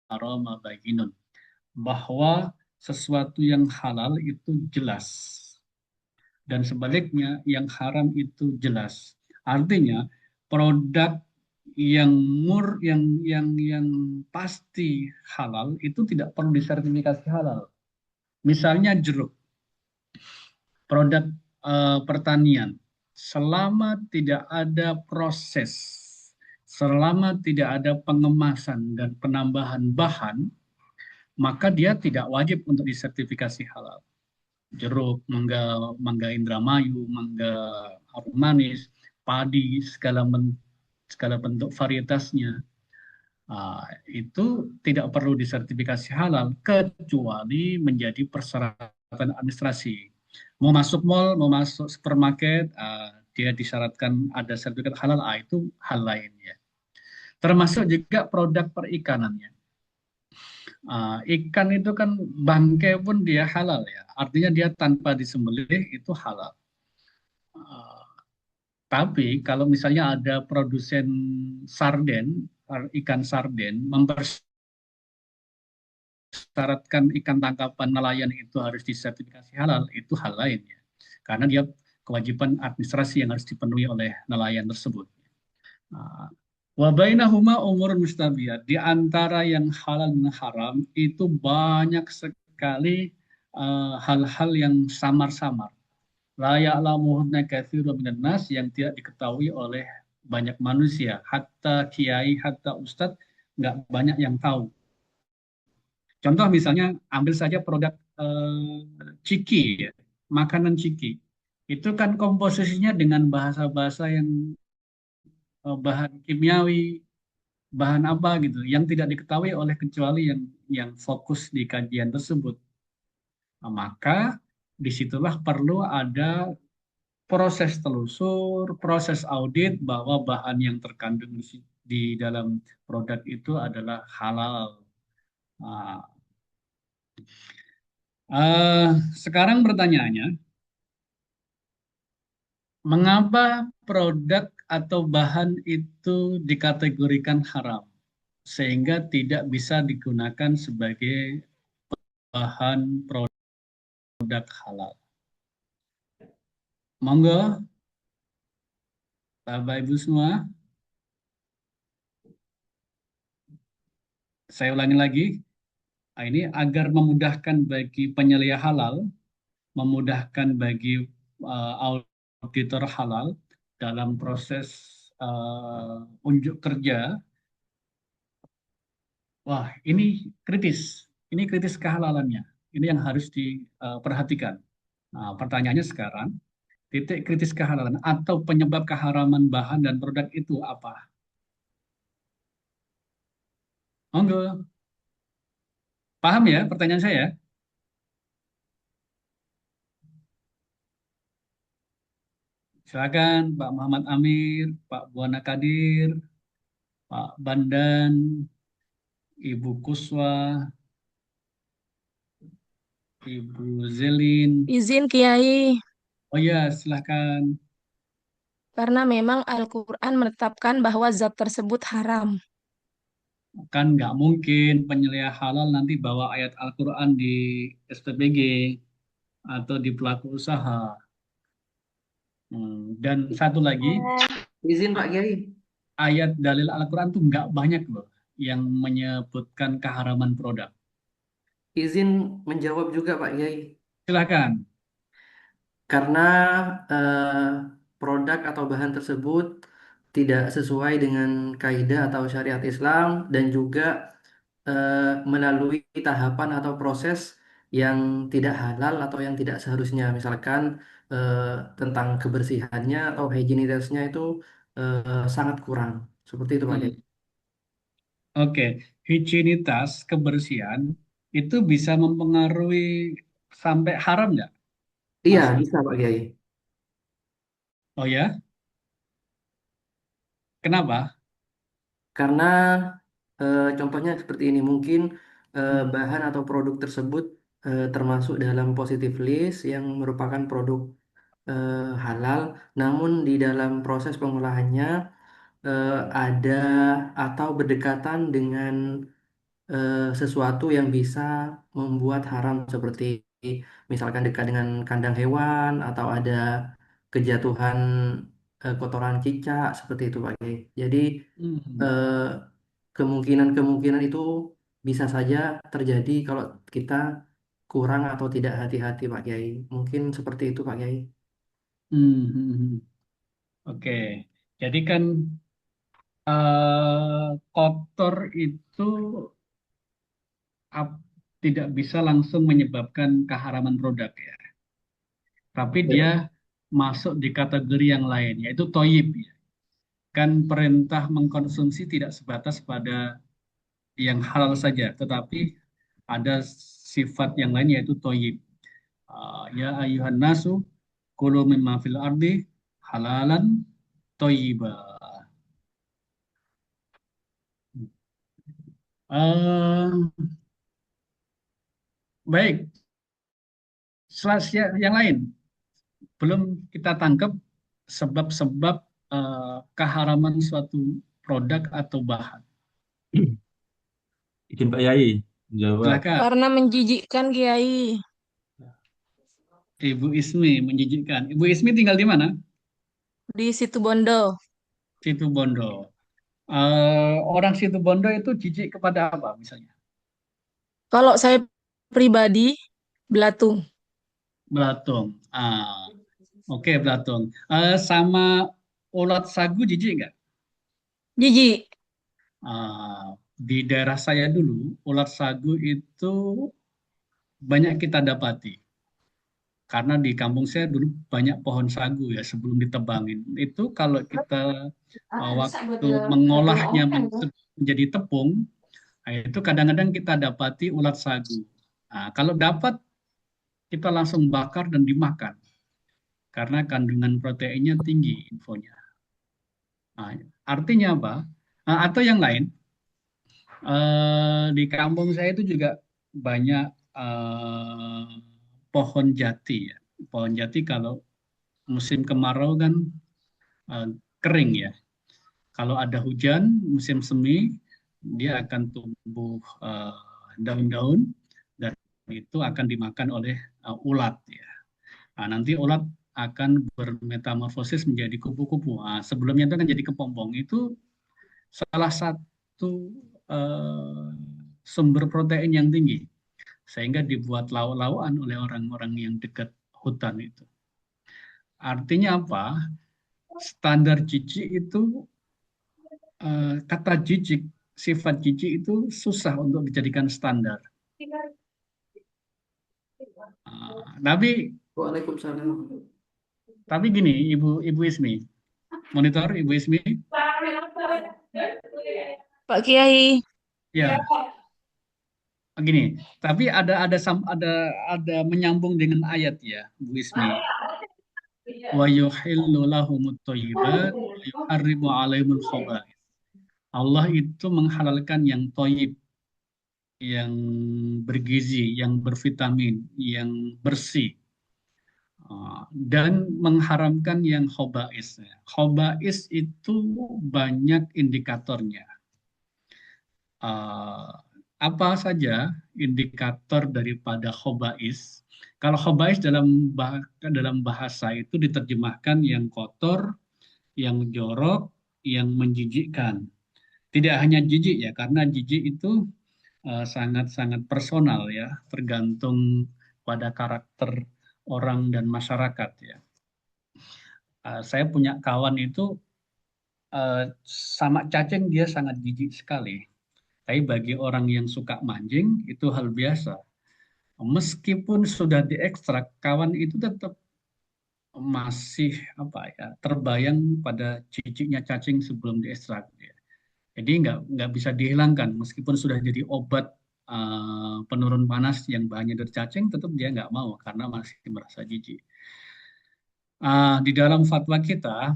harama bayyinun, bahwa sesuatu yang halal itu jelas dan sebaliknya yang haram itu jelas. Artinya produk yang pasti halal itu tidak perlu disertifikasi halal. Misalnya jeruk, produk pertanian, selama tidak ada proses, selama tidak ada pengemasan dan penambahan bahan, maka dia tidak wajib untuk disertifikasi halal. Jeruk, mangga Indramayu, mangga harum manis, padi, segala bentuk varietasnya, itu tidak perlu disertifikasi halal kecuali menjadi persyaratan administrasi. Mau masuk mall, mau masuk supermarket, dia disyaratkan ada sertifikat halal, itu hal lainnya. Termasuk juga produk perikanannya. Ikan itu kan bangkai pun dia halal ya, artinya dia tanpa disembelih itu halal. Tapi kalau misalnya ada produsen sarden, ikan sarden, mempersyaratkan ikan tangkapan nelayan itu harus disertifikasi halal, itu hal lain ya, karena dia kewajiban administrasi yang harus dipenuhi oleh nelayan tersebut. Wa bainahuma umurun mustabiyat, di antara yang halal dan haram itu banyak sekali hal-hal yang samar-samar. La ya'lamuhunna katsirun minan nas, yang tidak diketahui oleh banyak manusia, hatta kiai, hatta ustadz, nggak banyak yang tahu. Contoh misalnya ambil saja produk ciki, ya, makanan ciki. Itu kan komposisinya dengan bahasa-bahasa yang bahan kimiawi, bahan apa gitu, yang tidak diketahui oleh kecuali yang fokus di kajian tersebut. Maka disitulah perlu ada proses telusur, proses audit bahwa bahan yang terkandung di dalam produk itu adalah halal. Sekarang pertanyaannya, mengapa produk atau bahan itu dikategorikan haram sehingga tidak bisa digunakan sebagai bahan produk halal? Monggo, Bapak Ibu semua. Saya ulangi lagi. Ini agar memudahkan bagi penyelia halal, memudahkan bagi auditor halal dalam proses unjuk kerja, wah ini kritis. Ini kritis kehalalannya. Ini yang harus diperhatikan. Nah, pertanyaannya sekarang, titik kritis kehalalan atau penyebab keharaman bahan dan produk itu apa? Monggo. Paham ya pertanyaan saya? Silakan Pak Muhammad Amir, Pak Buana Kadir, Pak Bandan, Ibu Kuswa, Ibu Zelin. Izin Kiai, Oh ya, silakan. karena memang Al-Quran menetapkan bahwa zat tersebut haram. Kan nggak mungkin penyeliah halal nanti bawa ayat Al-Quran di SPBG atau di pelaku usaha. Dan satu lagi, Izin Pak Kiai. ayat dalil Al-Quran tuh nggak banyak loh yang menyebutkan keharaman produk. Izin menjawab juga Pak Kiai. Silakan. Karena produk atau bahan tersebut tidak sesuai dengan kaidah atau syariat Islam dan juga melalui tahapan atau proses yang tidak halal atau yang tidak seharusnya. Misalkan tentang kebersihannya atau higienitasnya itu sangat kurang. Seperti itu Pak Kiai. Oke, higienitas, kebersihan itu bisa mempengaruhi sampai haram nggak? Iya, Mas? bisa Pak Kiai. Oh ya? Kenapa? Karena contohnya seperti ini, mungkin bahan atau produk tersebut termasuk dalam positive list yang merupakan produk halal, namun di dalam proses pengolahannya ada atau berdekatan dengan sesuatu yang bisa membuat haram seperti misalkan dekat dengan kandang hewan atau ada kejatuhan kotoran cicak seperti itu Pak Kiai. Jadi eh, kemungkinan-kemungkinan itu bisa saja terjadi kalau kita kurang atau tidak hati-hati Pak Kiai. Mungkin seperti itu Pak Kiai. Oke, jadi kan kotor itu tidak bisa langsung menyebabkan keharaman produk ya. Tapi dia masuk di kategori yang lain, yaitu toyib. Ya. Kan perintah mengkonsumsi tidak sebatas pada yang halal saja, tetapi ada sifat yang lain yaitu toyib. Ya ayuhan nasu, kulu mimma fil ardi halalan toyiba. Baik, yang lain belum kita tangkap sebab-sebab keharaman suatu produk atau bahan. Izin Pak Yai jawab. Silakan. Karena menjijikkan Kiai. Ibu Ismi menjijikkan. Ibu Ismi tinggal di mana? Di Situbondo. Situbondo. Orang Situbondo itu jijik kepada apa misalnya? Kalau saya pribadi, belatung. Belatung. Oke, belatung. Sama ulat sagu jijik nggak? Jijik. Di daerah saya dulu, ulat sagu itu banyak kita dapati. Karena di kampung saya dulu banyak pohon sagu ya sebelum ditebangin. Itu kalau kita waktu mengolahnya menjadi tepung, itu kadang-kadang kita dapati ulat sagu. Nah, kalau dapat, kita langsung bakar dan dimakan. Karena kandungan proteinnya tinggi infonya. Nah, artinya apa? Atau yang lain, di kampung saya itu juga banyak pohon jati ya. Pohon jati kalau musim kemarau kan kering ya. Kalau ada hujan musim semi dia akan tumbuh daun-daun dan itu akan dimakan oleh ulat ya. Nah, nanti ulat akan bermetamorfosis menjadi kupu-kupu. Nah, sebelumnya itu kan jadi kepompong. Itu salah satu sumber protein yang tinggi sehingga dibuat lauk-laukan oleh orang-orang yang dekat hutan itu. Artinya apa? Standar jijik itu kata jijik, sifat jijik itu susah untuk dijadikan standar. Tapi Waalaikumsalam. tapi gini, Ibu Ismi, monitor Ibu Ismi, Pak Kiai. ya gini. Tapi ada menyambung dengan ayat ya, Bu Ismi. Wa yuhillu lahumut thayyibat wa yuharrimu 'alaihimul khaba'ith. Allah itu menghalalkan yang thayyib, yang bergizi, yang bervitamin, yang bersih, dan mengharamkan yang khobais. Khobais itu banyak indikatornya. Apa saja indikator daripada khobais? Kalau khobais dalam bahasa itu diterjemahkan yang kotor, yang jorok, yang menjijikkan. Tidak hanya jijik ya, karena jijik itu sangat-sangat personal ya, tergantung pada karakter orang dan masyarakat ya. Saya punya kawan itu sama cacing dia sangat jijik sekali. Tapi bagi orang yang suka mancing itu hal biasa. Meskipun sudah diekstrak, kawan itu tetap masih terbayang pada jijiknya cacing sebelum diekstrak. Jadi nggak bisa dihilangkan meskipun sudah jadi obat penurun panas yang bahannya dari cacing, tetap dia nggak mau karena masih merasa jijik. Di dalam fatwa kita,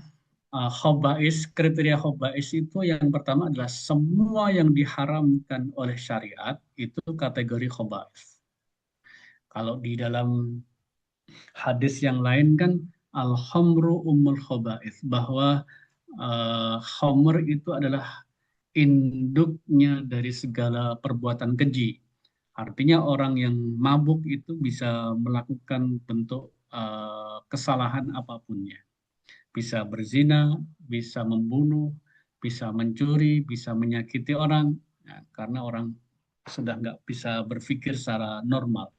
kriteria khobais itu yang pertama adalah semua yang diharamkan oleh syariat itu kategori khobais. Kalau di dalam hadis yang lain kan al-khamru ummul khobais, bahwa khamr itu adalah induknya dari segala perbuatan keji. Artinya orang yang mabuk itu bisa melakukan bentuk kesalahan apapun ya. Bisa berzina, bisa membunuh, bisa mencuri, bisa menyakiti orang, ya, karena orang sudah nggak bisa berpikir secara normal.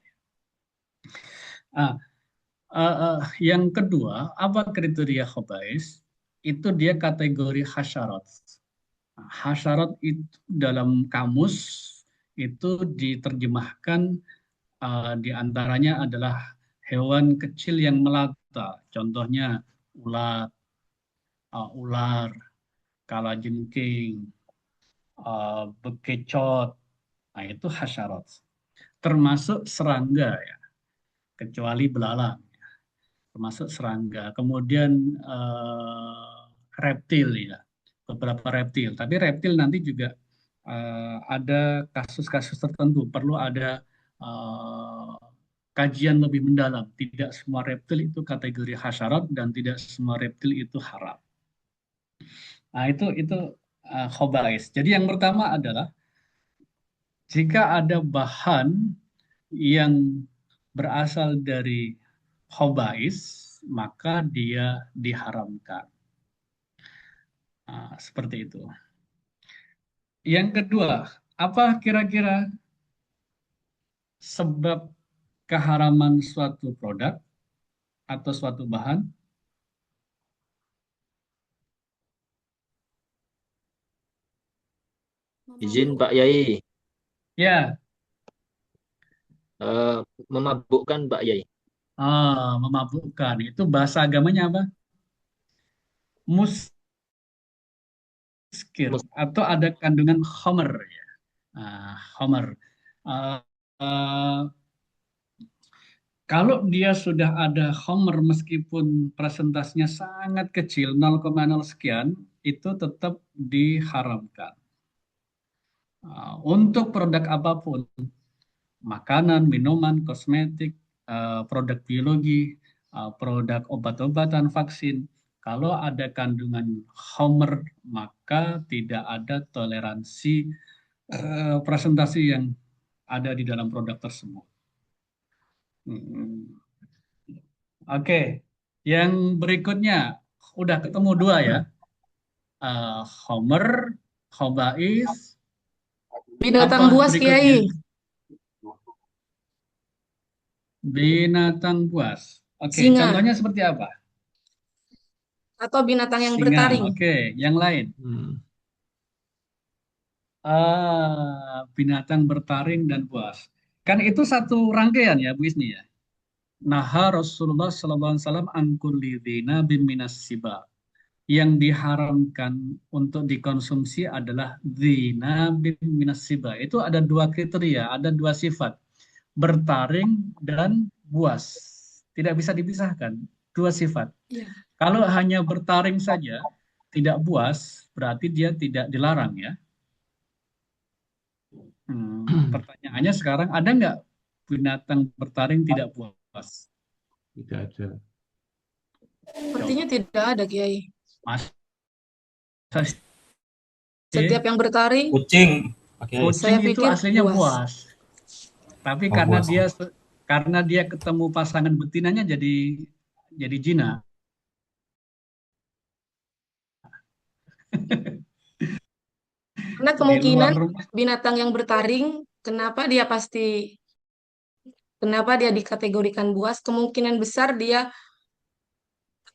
Yang kedua, apa kriteria khobais? Itu dia kategori hasyarat. Hasyarat itu dalam kamus itu diterjemahkan diantaranya adalah hewan kecil yang melata. Contohnya ulat, ular, kalajengking, bekecot. Nah, itu hasyarat. Termasuk serangga ya, kecuali belalang. Termasuk serangga. Kemudian reptil ya, beberapa reptil. Tapi reptil nanti juga ada kasus-kasus tertentu, perlu ada kajian lebih mendalam. Tidak semua reptil itu kategori hasyarat dan tidak semua reptil itu haram. Nah, itu khobais. Jadi yang pertama adalah jika ada bahan yang berasal dari khobais, maka dia diharamkan. Seperti itu. Yang kedua, apa kira-kira sebab keharaman suatu produk atau suatu bahan? Izin Pak Yai, Ya, memabukkan Pak Yai. memabukkan. Itu bahasa agamanya apa? Muskir atau ada kandungan khamr ya. Khamr. Kalau dia sudah ada khamr meskipun presentasinya sangat kecil 0,0 sekian, itu tetap diharamkan. Untuk produk apapun, makanan, minuman, kosmetik, produk biologi, produk obat-obatan, vaksin, kalau ada kandungan khamr, maka tidak ada toleransi presentasi yang ada di dalam produk tersebut. Oke, yang berikutnya udah ketemu dua ya, khamr, khobais, Binatang buas, Kiai. Binatang buas. Oke, Singa. contohnya seperti apa? Atau binatang yang Singa. bertaring. Oke, yang lain. binatang bertaring dan buas. Kan itu satu rangkaian ya, Bu Isni ya. Naha Rasulullah SAW an kulli dzina minas siba. Yang diharamkan untuk dikonsumsi adalah dzina minas siba. Itu ada dua kriteria, ada dua sifat. Bertaring dan buas. Tidak bisa dipisahkan, dua sifat. Ya. Kalau hanya bertaring saja, tidak buas, berarti dia tidak dilarang ya. Pertanyaannya sekarang, ada nggak binatang bertaring tidak buas? Tidak ada. Sepertinya tidak ada, Kiai. Mas, Setiap yang bertaring, Kucing. saya kucing itu pikir aslinya buas. buas. Tapi Oh, buas. karena dia ketemu pasangan betinanya jadi jina. Karena Di kemungkinan luar rumah. binatang yang bertaring, kenapa dia dikategorikan buas? Kemungkinan besar dia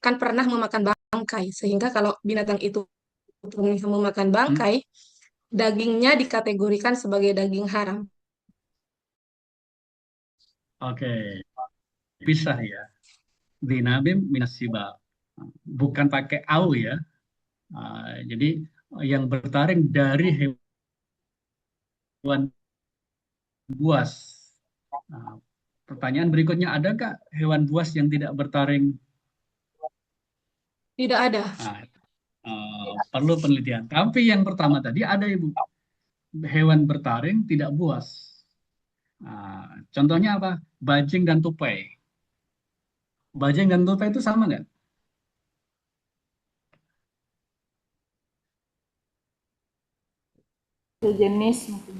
akan pernah memakan bangkai. Sehingga kalau binatang itu pernah memakan bangkai, dagingnya dikategorikan sebagai daging haram. Oke, pisah ya. Dinabim minas siba. Bukan pakai au ya. Jadi yang bertaring dari hewan buas. Pertanyaan berikutnya, adakah hewan buas yang tidak bertaring? Tidak ada. Perlu penelitian. Tapi yang pertama tadi ada, Ibu. Hewan bertaring tidak buas. Contohnya apa? Bajing dan tupai. Bajing dan tupai itu sama nggak? Sejenis mungkin.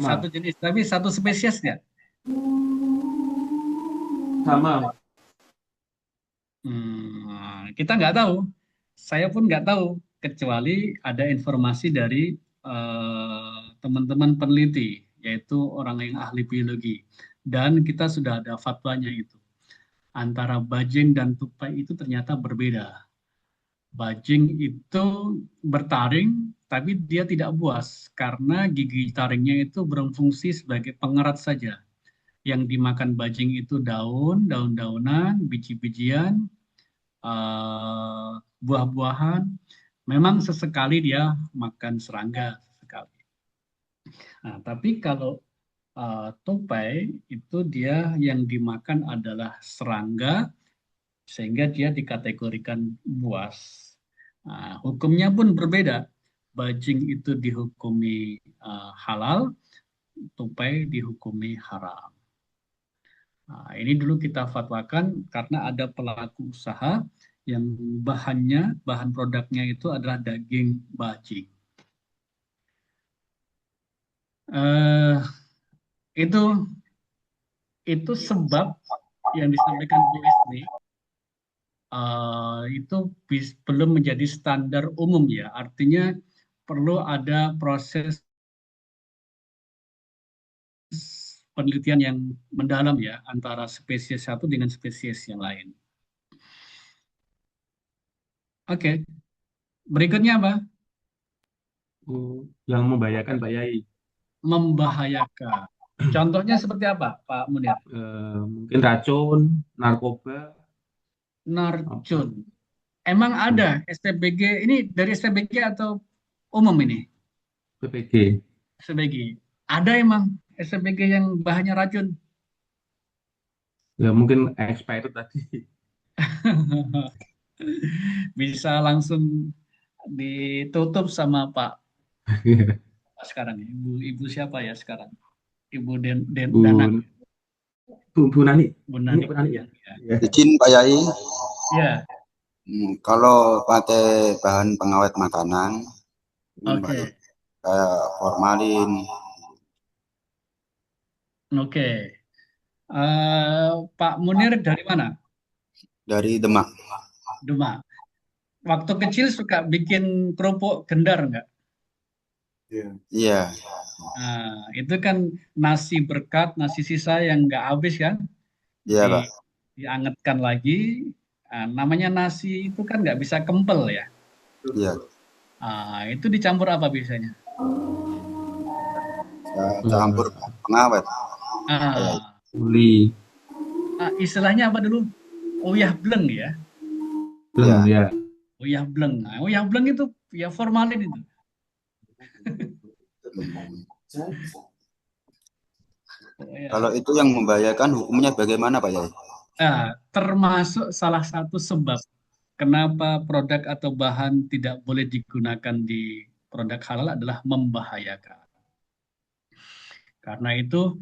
Satu jenis, tapi satu spesies nggak? Sama. Kita nggak tahu. Saya pun nggak tahu, kecuali ada informasi dari teman-teman peneliti, yaitu orang yang ahli biologi. Dan kita sudah ada fatwanya itu. Antara bajing dan tupai itu ternyata berbeda. Bajing itu bertaring, tapi dia tidak buas karena gigi taringnya itu berfungsi sebagai pengerat saja. Yang dimakan bajing itu daun-daunan, biji-bijian, buah-buahan. Memang sesekali dia makan serangga sesekali. Tapi kalau tupai itu dia yang dimakan adalah serangga, sehingga dia dikategorikan buas. Hukumnya pun berbeda. Bajing itu dihukumi halal, tupai dihukumi haram. Ini dulu kita fatwakan karena ada pelaku usaha yang bahan produknya itu adalah daging bajing. Itu sebab yang disampaikan Bu Isni itu belum menjadi standar umum ya. Artinya perlu ada proses penelitian yang mendalam ya antara spesies satu dengan spesies yang lain. Oke. Berikutnya apa? Yang membahayakan, Pak Yai. Membahayakan. Contohnya seperti apa, Pak Munir? Mungkin racun, narkoba. Narcun. Emang ada STBG, ini dari STBG atau umum ini? STBG. STBG. Ada emang STBG yang bahannya racun? Ya mungkin expired tadi. Bisa langsung ditutup sama Pak sekarang. Ibu siapa ya sekarang? Ibu Dana. Bu Nani. Bu Nani. Ya. Izin Pak Yai. Ya. Kalau pakai bahan pengawet makanan, kayak formalin. Pak Munir dari mana? Dari Demak. Demak. Waktu kecil suka bikin kerupuk gendar nggak? Iya. Itu kan nasi berkat, nasi sisa yang nggak habis kan? Iya, Pak. Diangetkan lagi. Namanya nasi itu kan nggak bisa kempel ya? Iya. Itu dicampur apa biasanya? campur pengawet. Pak Yai. Uli. Istilahnya apa dulu? Uyah bleng ya. Bleng ya. Uyah bleng. Nah, uyah bleng itu ya formalin itu. Kalau itu yang membahayakan hukumnya bagaimana Pak Yai? Termasuk salah satu sebab kenapa produk atau bahan tidak boleh digunakan di produk halal adalah membahayakan. Karena itu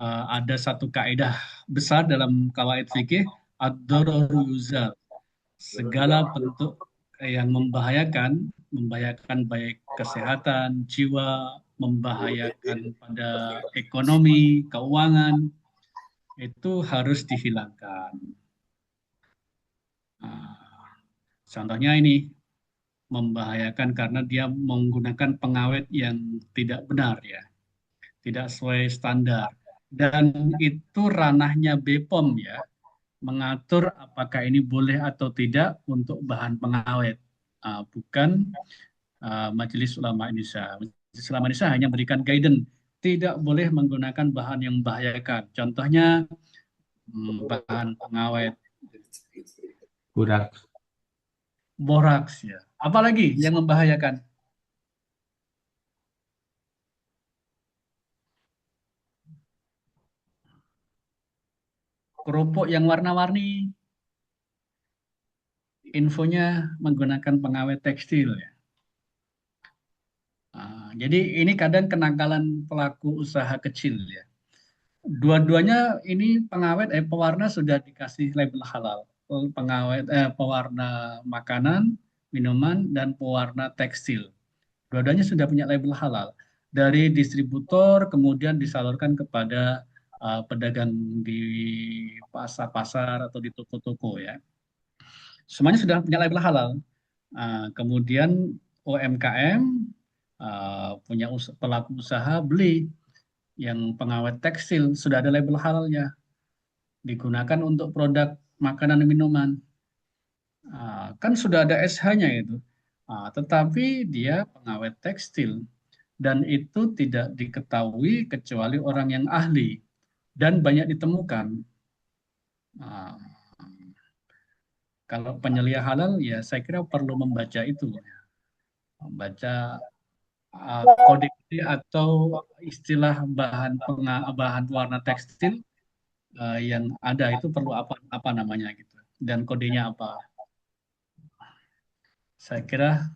ada satu kaidah besar dalam kawaid fikih, ad-dararu yuzal. Segala bentuk yang membahayakan baik kesehatan, jiwa, membahayakan pada ekonomi, keuangan, itu harus dihilangkan. Contohnya ini, membahayakan karena dia menggunakan pengawet yang tidak benar ya, tidak sesuai standar. Dan itu ranahnya BPOM ya, mengatur apakah ini boleh atau tidak untuk bahan pengawet, bukan Majelis Ulama Indonesia. Majelis Ulama Indonesia hanya berikan guidance, tidak boleh menggunakan bahan yang membahayakan. Contohnya bahan pengawet boraks ya. Apalagi yang membahayakan? Kerupuk yang warna-warni, infonya menggunakan pengawet tekstil ya. Jadi ini kadang kenakalan pelaku usaha kecil ya. Dua-duanya ini pengawet pewarna sudah dikasih label halal. Pengawet pewarna makanan, minuman, dan pewarna tekstil. Dua-duanya sudah punya label halal. Dari distributor kemudian disalurkan kepada pedagang di pasar-pasar atau di toko-toko ya. Semuanya sudah punya label halal. Kemudian UMKM punya pelaku usaha beli yang pengawet tekstil sudah ada label halalnya, digunakan untuk produk makanan dan minuman. Kan sudah ada SH-nya itu, tetapi dia pengawet tekstil dan itu tidak diketahui kecuali orang yang ahli dan banyak ditemukan. Kalau penyelia halal ya saya kira perlu membaca itu, membaca kode atau istilah bahan warna tekstil yang ada itu perlu apa namanya gitu dan kodenya apa. Saya kira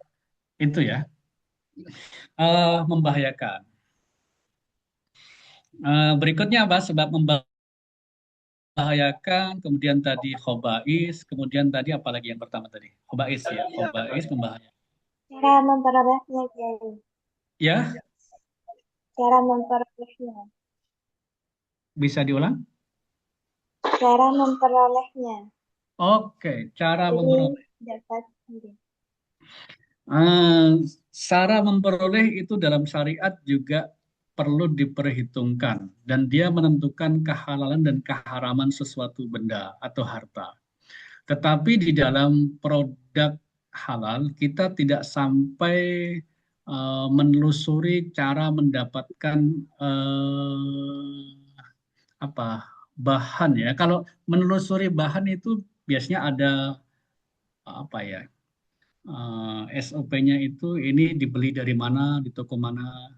itu ya membahayakan. Berikutnya apa sebab membahayakan? Kemudian tadi khobais, kemudian tadi apa lagi yang pertama tadi? Khobais ya, khobais membahayakan. Cara memperolehnya, Kiai. Ya? Cara memperolehnya. Bisa diulang? Cara memperolehnya. Oke, cara memperoleh. Dapat. Cara memperoleh itu dalam syariat juga perlu diperhitungkan dan dia menentukan kehalalan dan keharaman sesuatu benda atau harta. Tetapi di dalam produk halal kita tidak sampai menelusuri cara mendapatkan bahan ya. Kalau menelusuri bahan itu biasanya ada apa ya? SOP-nya itu ini dibeli dari mana, di toko mana.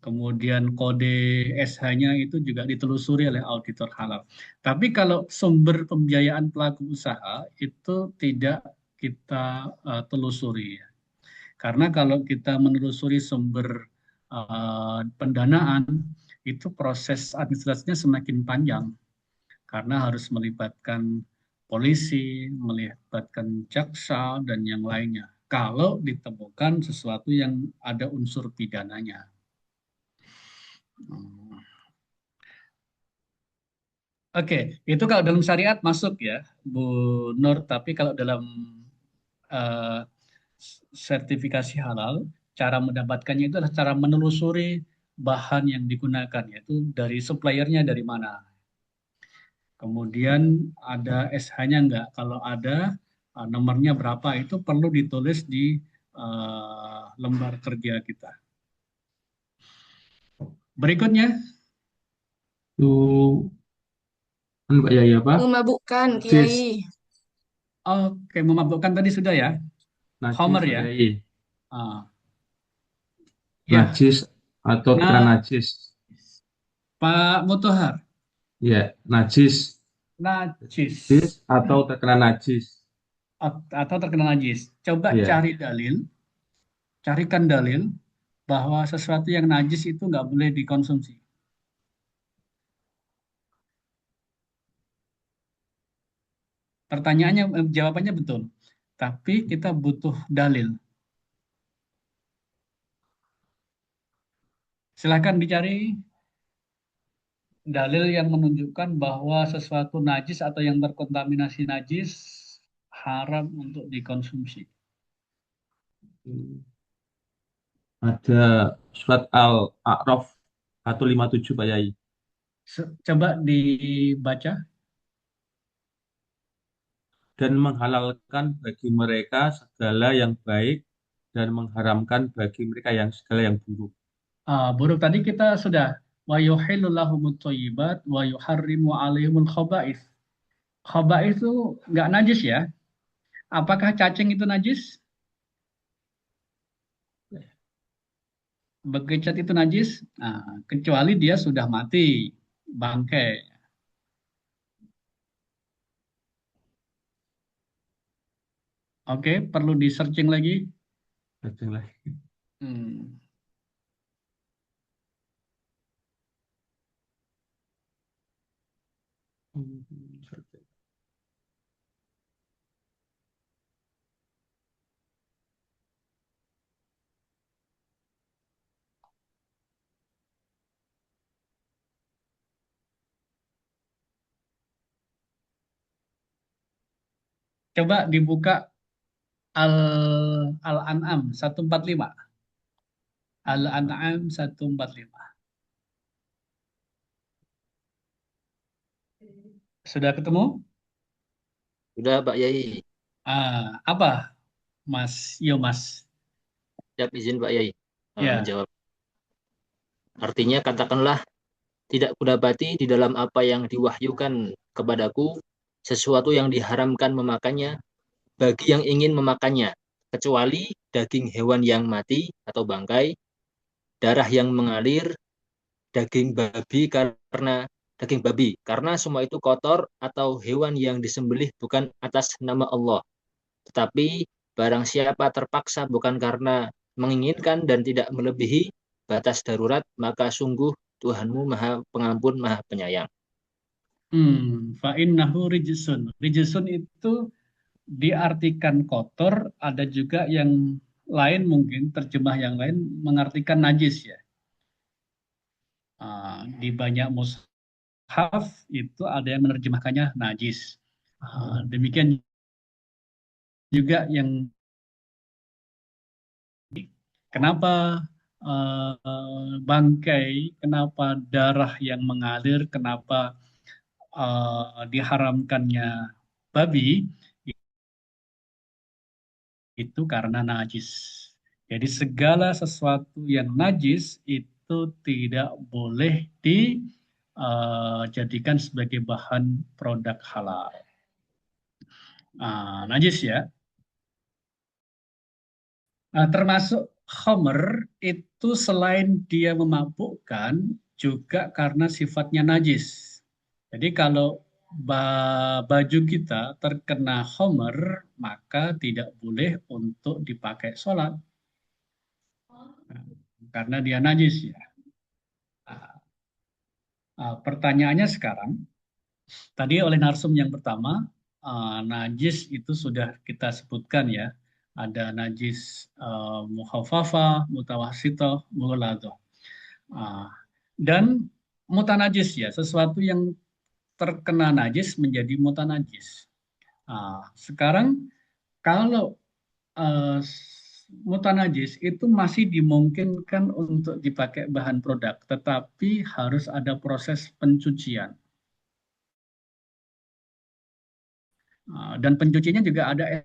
Kemudian kode SH-nya itu juga ditelusuri oleh auditor halal. Tapi kalau sumber pembiayaan pelaku usaha itu tidak kita telusuri. Karena kalau kita menelusuri sumber pendanaan, itu proses administrasinya semakin panjang. Karena harus melibatkan polisi, melibatkan jaksa, dan yang lainnya. Kalau ditemukan sesuatu yang ada unsur pidananya. Oke, itu kalau dalam syariat masuk ya, Bu Nur. Tapi kalau dalam sertifikasi halal, cara mendapatkannya itu adalah cara menelusuri bahan yang digunakan, yaitu dari suppliernya dari mana. Kemudian ada SH-nya enggak. Kalau ada nomornya berapa itu perlu ditulis di lembar kerja kita. Berikutnya, Itu kan Pak Yai apa? Memabukkan, najis. Kiai. Oke, memabukkan tadi sudah ya. Najis Homer Pak ya. Yai. Ah, ya. Najis atau terkena Nah, najis. Pak Mutohar, Ya, najis. najis Najis atau terkena najis. atau terkena najis. Coba Ya. carikan dalil bahwa sesuatu yang najis itu nggak boleh dikonsumsi. Pertanyaannya, jawabannya betul. Tapi kita butuh dalil. Silahkan dicari dalil yang menunjukkan bahwa sesuatu najis atau yang terkontaminasi najis haram untuk dikonsumsi. Ada surat Al-A'raf 157 Pak Yai. Coba dibaca. Dan menghalalkan bagi mereka segala yang baik dan mengharamkan bagi mereka yang segala yang buruk. Buruk tadi kita sudah wa yuhillu lahumut thayyibat wa yuharrimu alaihimul khaba'ith. Khaba'ith itu nggak najis ya. Apakah cacing itu najis? Bekicot itu najis? Kecuali dia sudah mati, bangkai. Oke, perlu di searching lagi. Searching lagi. Hmm. Coba dibuka Al-An'am 145. Al-An'am 145. Sudah ketemu? Sudah Pak Yai. Apa, Mas Yomas? Siap izin Pak Yai Ya. menjawab. Artinya katakanlah, tidak kudapati di dalam apa yang diwahyukan kepadaku sesuatu yang diharamkan memakannya bagi yang ingin memakannya, kecuali daging hewan yang mati atau bangkai, darah yang mengalir, daging babi karena semua itu kotor atau hewan yang disembelih bukan atas nama Allah. Tetapi barang siapa terpaksa bukan karena menginginkan dan tidak melebihi batas darurat, maka sungguh Tuhanmu Maha Pengampun, Maha Penyayang. Fa'innahu rijsun. Rijsun itu diartikan kotor, ada juga yang lain mungkin, terjemah yang lain mengartikan najis ya. Di banyak mushaf itu ada yang menerjemahkannya najis. Demikian juga yang kenapa bangkai, kenapa darah yang mengalir, kenapa diharamkannya babi, itu karena najis. Jadi segala sesuatu yang najis itu tidak boleh dijadikan sebagai bahan produk halal. Najis ya. Termasuk khamr itu selain dia memabukkan juga karena sifatnya najis. Jadi kalau baju kita terkena khamr maka tidak boleh untuk dipakai sholat karena dia najis ya. Pertanyaannya sekarang, tadi oleh narsum yang pertama, najis itu sudah kita sebutkan ya. Ada najis mukhafafah, mutawasitoh, mughaladhah. Dan mutanajis ya, sesuatu yang terkena najis menjadi mutanajis. Sekarang kalau mutanajis itu masih dimungkinkan untuk dipakai bahan produk, tetapi harus ada proses pencucian. Dan pencucinya juga ada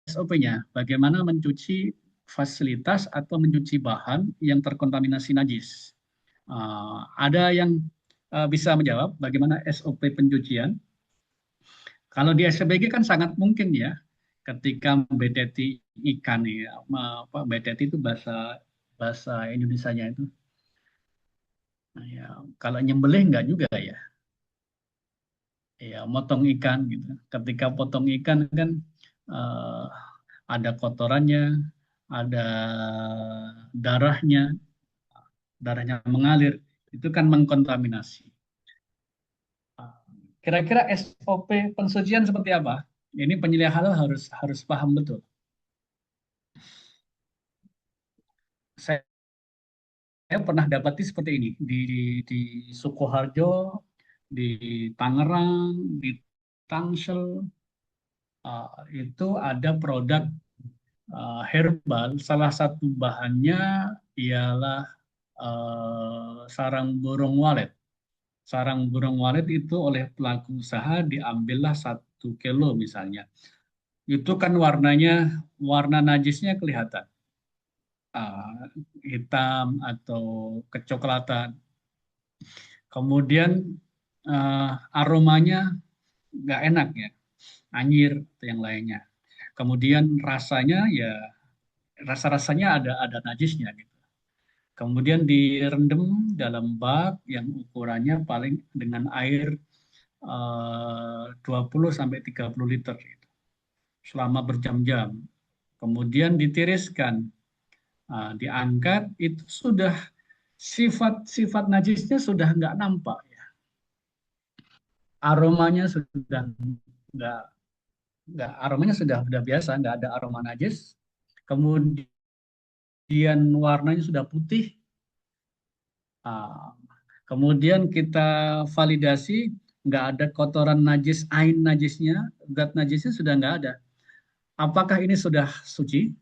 SOP-nya, bagaimana mencuci fasilitas atau mencuci bahan yang terkontaminasi najis. Ada yang bisa menjawab bagaimana SOP pencucian? Kalau di SPBG kan sangat mungkin ya, ketika beteti ikan ya, beteti itu bahasa bahasa Indonesianya itu. Nah, ya, kalau nyembelih enggak juga ya, ya motong ikan gitu. Ketika potong ikan kan eh, ada kotorannya, ada darahnya, darahnya mengalir, itu kan mengkontaminasi. Kira-kira SOP pensucian seperti apa? Ini penyelia halal harus paham betul. Saya pernah dapati seperti ini di Sukoharjo, di Tangerang, di Tangsel, itu ada produk herbal. Salah satu bahannya ialah sarang burung walet. Sarang burung walet itu oleh pelaku usaha diambillah 1 kilo misalnya. Itu kan warna najisnya kelihatan. Hitam atau kecoklatan. Kemudian aromanya nggak enak ya, anyir atau yang lainnya. Kemudian rasanya ya rasa-rasanya ada najisnya gitu. Kemudian direndam dalam bak yang ukurannya paling dengan air 20 sampai 30 liter gitu, selama berjam-jam. Kemudian ditiriskan, diangkat, itu sudah sifat-sifat najisnya sudah nggak nampak ya. Aromanya sudah nggak aromanya sudah biasa, nggak ada aroma najis. Kemudian warnanya sudah putih. Kemudian kita validasi, nggak ada kotoran najis, ain najisnya, zat najisnya sudah nggak ada. Apakah ini sudah suci?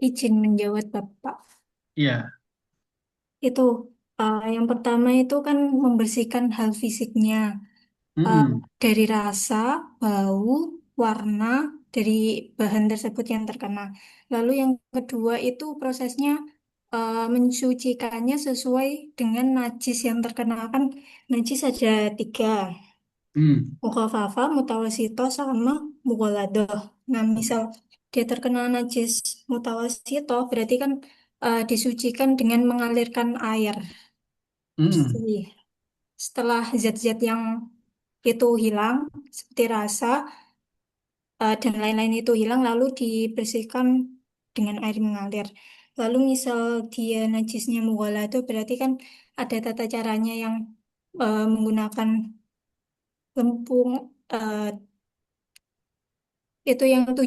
Izin menjawab Bapak. Iya. Itu yang pertama itu kan membersihkan hal fisiknya. Dari rasa, bau, warna dari bahan tersebut yang terkena. Lalu yang kedua itu prosesnya mensucikannya sesuai dengan najis yang terkena. Kan najis ada 3, mukhafafah, mutawasito, sama mughaladoh. Nah, misal dia terkena najis mutawasito, berarti kan disucikan dengan mengalirkan air bersih. Setelah zat-zat yang itu hilang, seperti rasa dan lain-lain itu hilang, lalu dibersihkan dengan air mengalir. Lalu misal dia najisnya mughaladho, berarti kan ada tata caranya yang menggunakan lempung, itu yang 7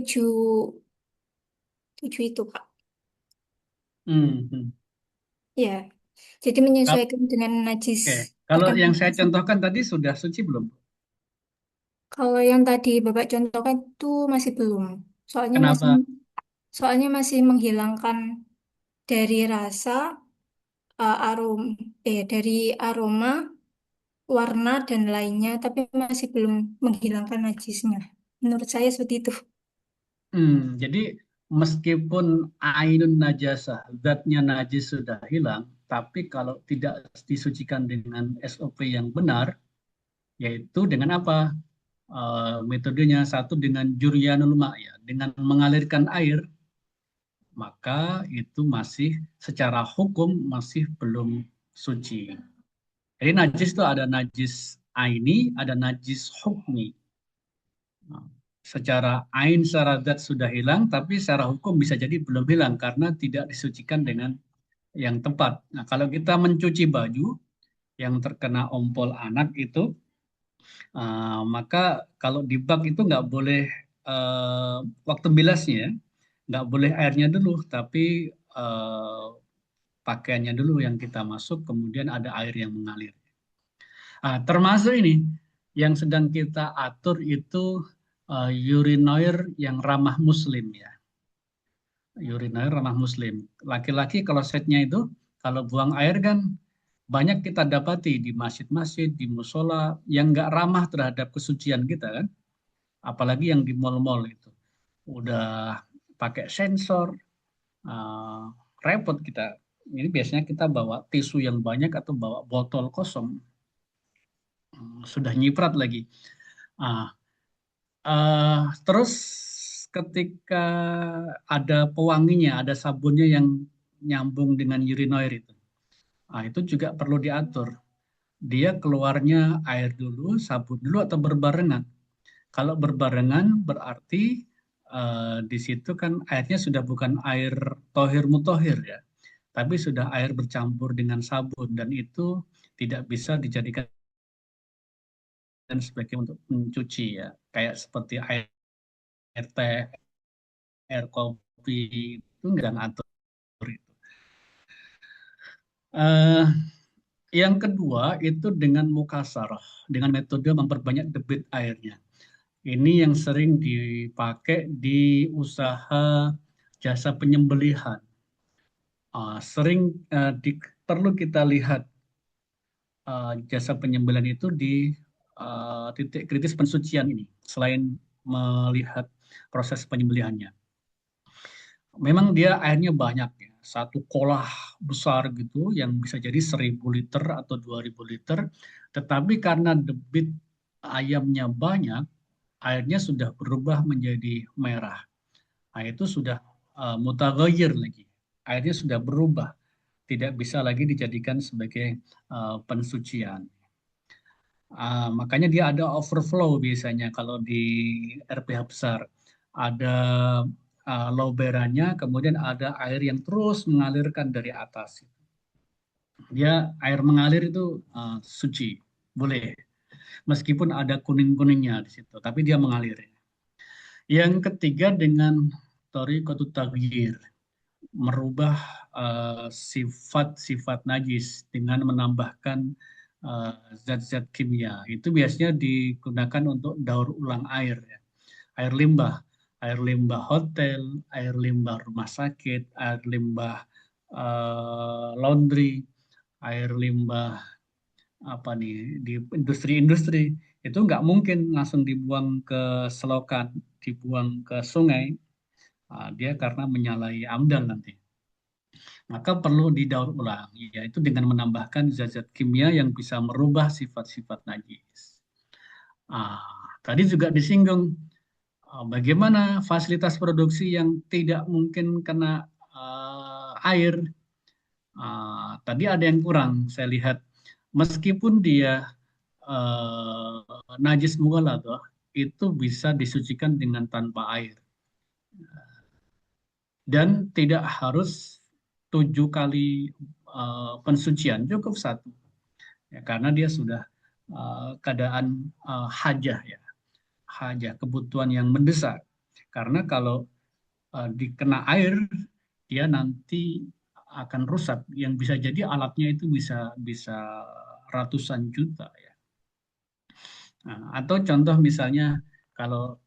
itu Pak. Ya, jadi menyesuaikan dengan najis. Kalau yang saya contohkan tadi sudah suci belum? Kalau yang tadi Bapak contohkan itu masih belum. Kenapa? Soalnya masih menghilangkan dari rasa, dari aroma, warna dan lainnya, tapi masih belum menghilangkan najisnya. Menurut saya seperti itu. Jadi meskipun ainun najasah, zatnya najis sudah hilang, tapi kalau tidak disucikan dengan SOP yang benar, yaitu dengan apa? Metodenya satu dengan juryanul ma' ya, dengan mengalirkan air, maka itu masih secara hukum masih belum suci. Jadi najis itu ada najis aini, ada najis hukmi. Secara ain, secara zat sudah hilang, tapi secara hukum bisa jadi belum hilang karena tidak disucikan dengan yang tepat. Nah, kalau kita mencuci baju yang terkena ompol anak itu, maka kalau di bak itu nggak boleh waktu bilasnya, nggak boleh airnya dulu, tapi pakaiannya dulu yang kita masuk, kemudian ada air yang mengalir. Termasuk ini yang sedang kita atur itu urinoir yang ramah muslim ya. Urinoir ramah muslim. Laki-laki kalau setnya itu, kalau buang air kan banyak kita dapati di masjid-masjid, di musola yang nggak ramah terhadap kesucian kita kan. Apalagi yang di mal-mal itu. Udah pakai sensor, repot kita. Ini biasanya kita bawa tisu yang banyak atau bawa botol kosong. Sudah nyiprat lagi. Terus ketika ada pewanginya, ada sabunnya yang nyambung dengan urinoir itu juga perlu diatur. Dia keluarnya air dulu, sabun dulu atau berbarengan. Kalau berbarengan berarti di situ kan airnya sudah bukan air tohir mutohir ya, tapi sudah air bercampur dengan sabun dan itu tidak bisa dijadikan sebagai untuk mencuci ya, kayak seperti air teh, air kopi itu nggak ngatur itu. Yang kedua itu dengan mukasarah, dengan metode memperbanyak debit airnya. Ini yang sering dipakai di usaha jasa penyembelihan. Perlu kita lihat jasa penyembelihan itu di titik kritis pensucian ini, selain melihat proses penyembelihannya. Memang dia airnya banyak ya, satu kolah besar gitu yang bisa jadi 1.000 liter atau 2.000 liter, tetapi karena debit ayamnya banyak, airnya sudah berubah menjadi merah. Nah, itu sudah mutaghayyir lagi. Airnya sudah berubah, tidak bisa lagi dijadikan sebagai pensucian. Makanya dia ada overflow biasanya kalau di RPH besar. Ada loberannya, kemudian ada air yang terus mengalirkan dari atas. Dia air mengalir itu suci, boleh. Meskipun ada kuning-kuningnya di situ, tapi dia mengalir. Yang ketiga dengan thariqatut taghyir, merubah sifat-sifat najis dengan menambahkan zat-zat kimia. Itu biasanya digunakan untuk daur ulang air, ya. Air limbah hotel, air limbah rumah sakit, air limbah laundry, air limbah apa nih di industri-industri. Itu nggak mungkin langsung dibuang ke selokan, dibuang ke sungai. Dia karena menyalahi AMDAL nanti. Maka perlu didaur ulang, yaitu dengan menambahkan zat-zat kimia yang bisa merubah sifat-sifat najis. Tadi juga disinggung bagaimana fasilitas produksi yang tidak mungkin kena air. Tadi ada yang kurang, saya lihat. Meskipun dia najis mughaladhah, itu bisa disucikan dengan tanpa air. Dan tidak harus 7 kali pensucian, cukup 1. Ya, karena dia sudah keadaan hajah ya, hajah, kebutuhan yang mendesak. Karena kalau dikena air, dia nanti akan rusak. Yang bisa jadi alatnya itu bisa ratusan juta ya. Atau contoh misalnya kalau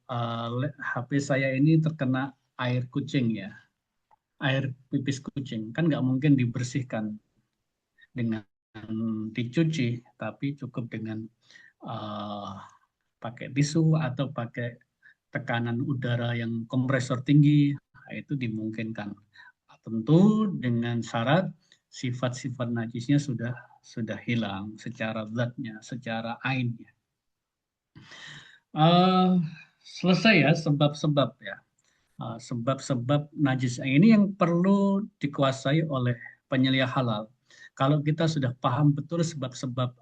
HP saya ini terkena air kucing ya, air pipis kucing, kan nggak mungkin dibersihkan dengan dicuci, tapi cukup dengan pakai tisu atau pakai tekanan udara yang kompresor tinggi, itu dimungkinkan. Tentu dengan syarat sifat-sifat najisnya sudah hilang secara zatnya, secara ainnya. Selesai ya sebab-sebab ya. Sebab-sebab najis ini yang perlu dikuasai oleh penyelia halal. Kalau kita sudah paham betul sebab-sebab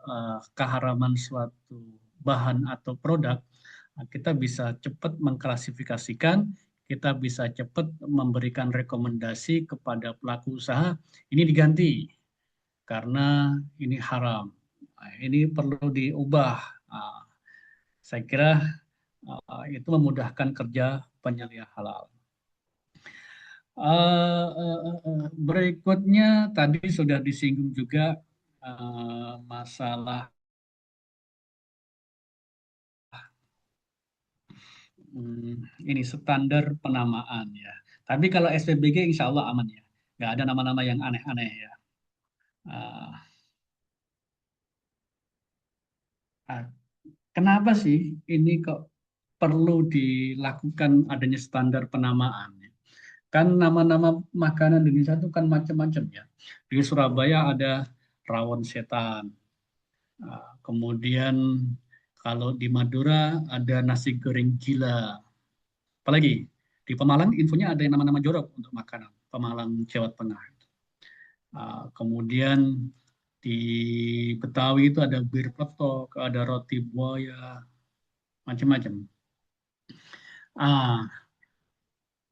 keharaman suatu bahan atau produk, kita bisa cepat mengklasifikasikan, kita bisa cepat memberikan rekomendasi kepada pelaku usaha, ini diganti karena ini haram, ini perlu diubah. Saya kira itu memudahkan kerja penyelia halal. Berikutnya tadi sudah disinggung juga masalah ini standar penamaan ya. Tapi kalau SPBG insya Allah aman ya, nggak ada nama-nama yang aneh-aneh ya. Kenapa sih ini kok perlu dilakukan adanya standar penamaan? Kan nama-nama makanan di Indonesia itu kan macam-macam ya. Di Surabaya ada rawon setan. Kemudian kalau di Madura ada nasi goreng gila. Apalagi di Pemalang infonya ada yang nama-nama jorok untuk makanan. Pemalang, Jawa Tengah. Kemudian di Betawi itu ada bir peletok, ada roti buaya, macam-macam.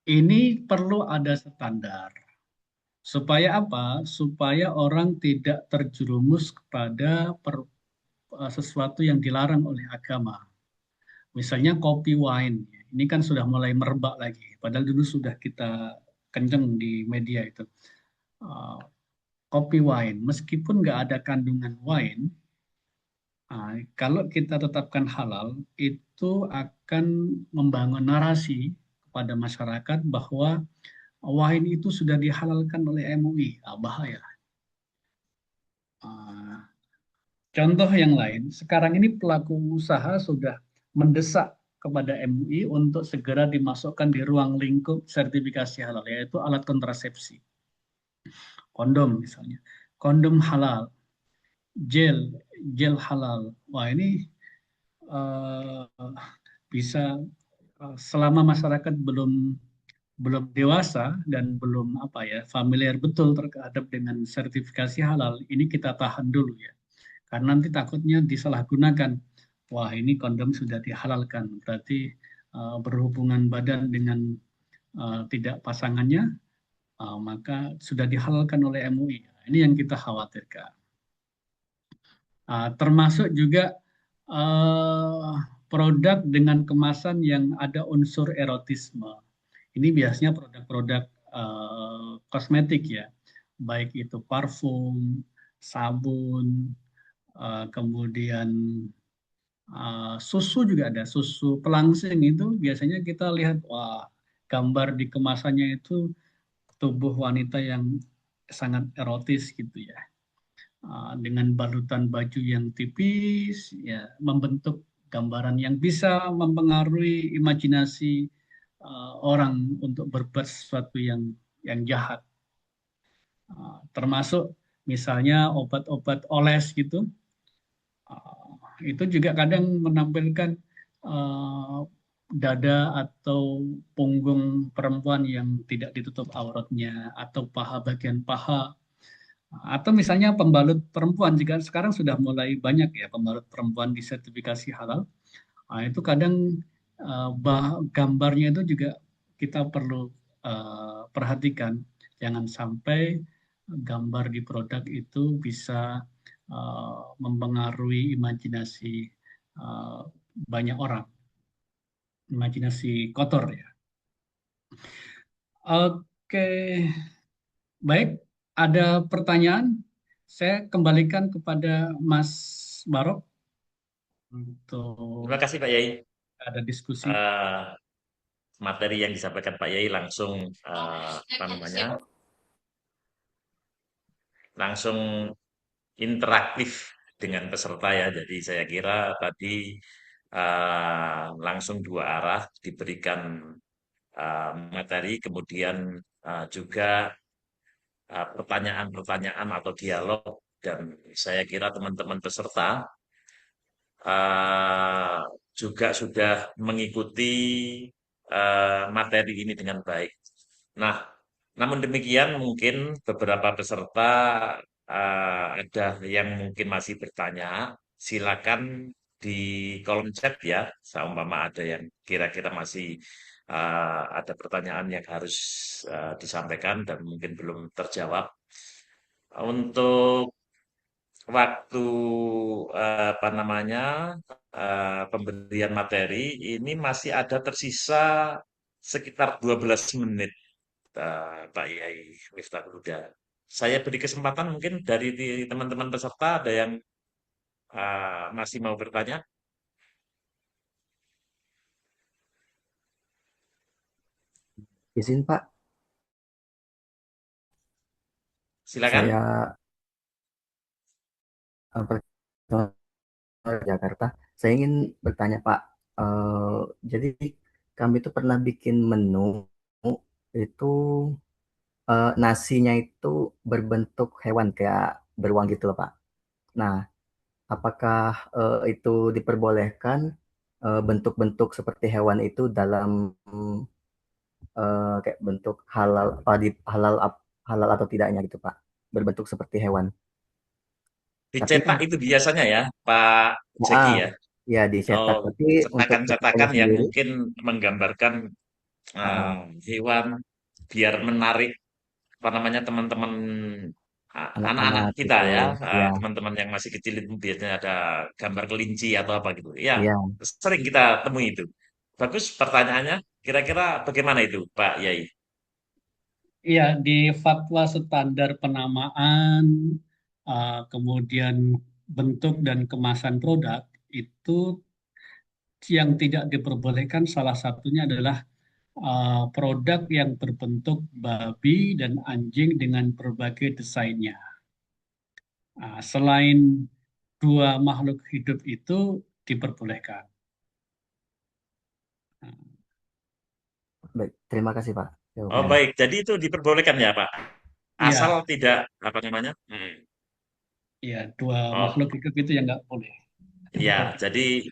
Ini perlu ada standar. Supaya apa? Supaya orang tidak terjerumus kepada sesuatu yang dilarang oleh agama. Misalnya kopi wine. Ini kan sudah mulai merebak lagi. Padahal dulu sudah kita kenceng di media itu. Kopi wine, meskipun nggak ada kandungan wine, kalau kita tetapkan halal, itu akan membangun narasi kepada masyarakat bahwa wine itu sudah dihalalkan oleh MUI. Bahaya. Contoh yang lain, sekarang ini pelaku usaha sudah mendesak kepada MUI untuk segera dimasukkan di ruang lingkup sertifikasi halal, yaitu alat kontrasepsi. Kondom misalnya. Kondom halal, gel halal. Wah ini bisa selama masyarakat belum dewasa dan belum familiar betul terhadap dengan sertifikasi halal, ini kita tahan dulu ya. Karena nanti takutnya disalahgunakan. Wah ini kondom sudah dihalalkan, berarti berhubungan badan dengan tidak pasangannya, maka sudah dihalalkan oleh MUI. Ini yang kita khawatirkan. Termasuk juga produk dengan kemasan yang ada unsur erotisme. Ini biasanya produk-produk kosmetik ya, baik itu parfum, sabun, kemudian susu juga ada, susu pelangsing itu biasanya kita lihat, wah gambar di kemasannya itu tubuh wanita yang sangat erotis gitu ya. Dengan balutan baju yang tipis, ya membentuk gambaran yang bisa mempengaruhi imajinasi orang untuk berbuat sesuatu yang jahat. Termasuk misalnya obat-obat oles gitu, itu juga kadang menampilkan dada atau punggung perempuan yang tidak ditutup auratnya, atau bagian paha. Atau misalnya pembalut perempuan, jika sekarang sudah mulai banyak ya pembalut perempuan disertifikasi halal, itu kadang gambarnya itu juga kita perlu perhatikan, jangan sampai gambar di produk itu bisa mempengaruhi imajinasi banyak orang, imajinasi kotor ya. Oke, baik. Ada pertanyaan? Saya kembalikan kepada Mas Barok untuk Terima kasih Pak Yai. ada diskusi. Materi yang disampaikan Pak Yai langsung langsung interaktif dengan peserta ya. Jadi saya kira tadi langsung dua arah diberikan materi, kemudian juga pertanyaan-pertanyaan atau dialog, dan saya kira teman-teman peserta juga sudah mengikuti materi ini dengan baik. Nah, namun demikian mungkin beberapa peserta ada yang mungkin masih bertanya, silakan di kolom chat ya, seumpama ada yang kira-kira masih ada pertanyaan yang harus disampaikan dan mungkin belum terjawab. Untuk waktu pemberian materi ini masih ada tersisa sekitar 12 menit, Pak Yai Miftahul Huda. Saya beri kesempatan mungkin dari teman-teman peserta ada yang masih mau bertanya. Izin Pak, Silakan. saya Jakarta. Saya ingin bertanya Pak, jadi kami itu pernah bikin menu itu nasinya itu berbentuk hewan kayak beruang gitu loh Pak. Nah, apakah itu diperbolehkan bentuk-bentuk seperti hewan itu dalam kayak bentuk halal apa di halal halal atau tidaknya gitu Pak, berbentuk seperti hewan. Tapi Dicetak itu biasanya ya, Pak Jeki ah, ya. ya dicetak. Oh, Tapi untuk fotonya cetakan-cetakan yang sendiri, mungkin menggambarkan ah, hewan biar menarik apa namanya teman-teman anak-anak anak-anak kita gitu, ya, ya, teman-teman yang masih kecil itu biasanya ada gambar kelinci atau apa gitu. Ya, ya. sering kita temui itu. Bagus pertanyaannya. Kira-kira bagaimana itu, Pak Yai? Iya, di fatwa standar penamaan, kemudian bentuk dan kemasan produk itu yang tidak diperbolehkan salah satunya adalah produk yang berbentuk babi dan anjing dengan berbagai desainnya. Selain dua makhluk hidup itu diperbolehkan. Baik, terima kasih Pak Oh, jawabannya. baik. Jadi itu diperbolehkan ya, Pak. Asal Iya, tidak apa namanya? iya, dua Oh, makhluk hidup itu yang nggak boleh. iya. Jadi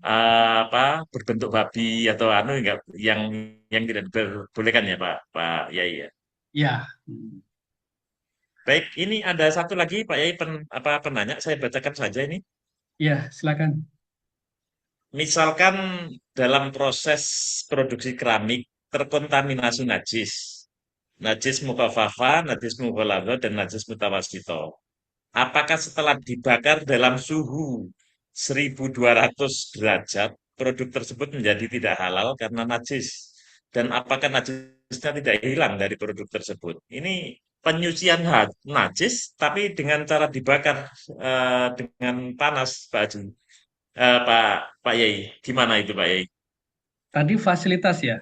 apa berbentuk babi atau anu enggak yang tidak diperbolehkan ya, Pak Yai ya. Ya, Baik, ini ada satu lagi Pak Yai apa penanya, saya bacakan saja ini. ya, silakan. Misalkan dalam proses produksi keramik terkontaminasi najis. Najis mukafafa, najis mughaladzah, dan najis mutawasito. Apakah setelah dibakar dalam suhu 1200 derajat, produk tersebut menjadi tidak halal karena najis? Dan apakah najisnya tidak hilang dari produk tersebut? Ini penyucian najis, tapi dengan cara dibakar dengan panas, Pak Haji. Pak Yai, gimana itu Pak Yai? Tadi fasilitas ya,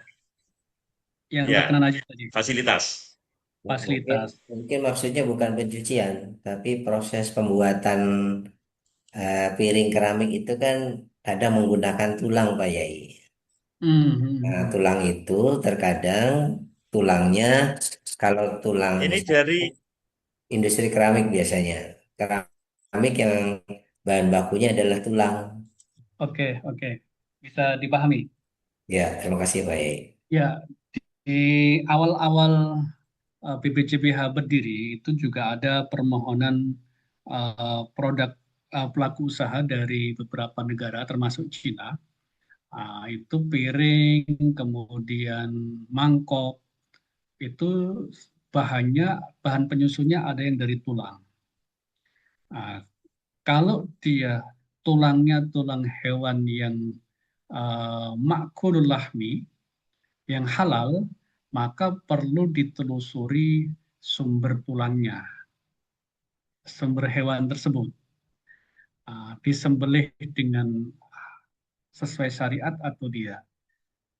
yang Ya, terkena najis tadi. fasilitas. Mungkin Fasilitas. mungkin maksudnya bukan pencucian, tapi proses pembuatan piring keramik itu kan kadang menggunakan tulang, Pak Yai. Nah, tulang itu terkadang tulangnya kalau tulang Ini dari industri keramik biasanya. Keramik yang bahan bakunya adalah tulang. Oke, oke. Bisa dipahami. Ya, terima kasih Pak Yai. Ya, di awal-awal BPJPH berdiri itu juga ada permohonan produk pelaku usaha dari beberapa negara termasuk Cina. Itu piring, kemudian mangkok, itu bahan penyusunnya ada yang dari tulang. Kalau dia tulangnya tulang hewan yang makulul lahmi, yang halal, maka perlu ditelusuri sumber tulangnya, sumber hewan tersebut. Disembelih dengan sesuai syariat atau dia.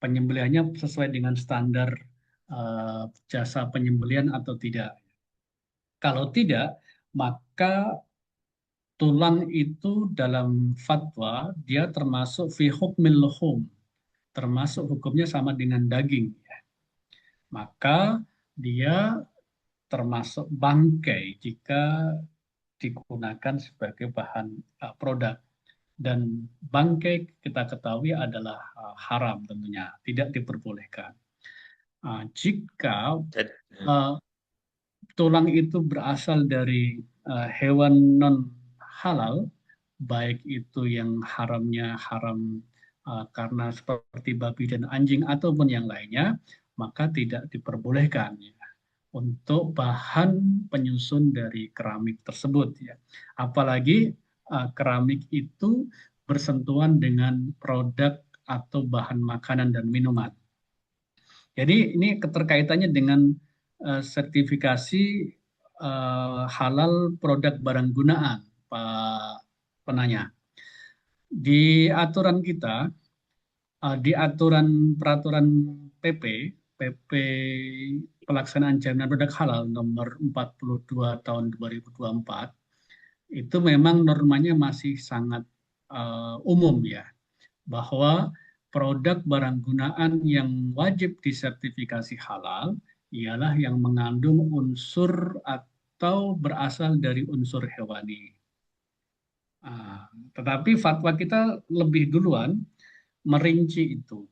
Penyembelihannya sesuai dengan standar jasa penyembelihan atau tidak. Kalau tidak, maka tulang itu dalam fatwa dia termasuk fi hukmil luhum, termasuk hukumnya sama dengan daging. Maka dia termasuk bangkai jika digunakan sebagai bahan produk. Dan bangkai kita ketahui adalah haram tentunya, tidak diperbolehkan. Jika tulang itu berasal dari hewan non halal, baik itu yang haramnya haram karena seperti babi dan anjing ataupun yang lainnya, maka tidak diperbolehkan ya, untuk bahan penyusun dari keramik tersebut ya. Apalagi keramik itu bersentuhan dengan produk atau bahan makanan dan minuman. Jadi ini keterkaitannya dengan sertifikasi halal produk barang gunaan, Pak penanya. Di aturan kita, di aturan peraturan PP pelaksanaan jaminan produk halal nomor 42 tahun 2024, itu memang normanya masih sangat umum ya, bahwa produk barang gunaan yang wajib disertifikasi halal ialah yang mengandung unsur atau berasal dari unsur hewani. Tetapi fatwa kita lebih duluan merinci itu.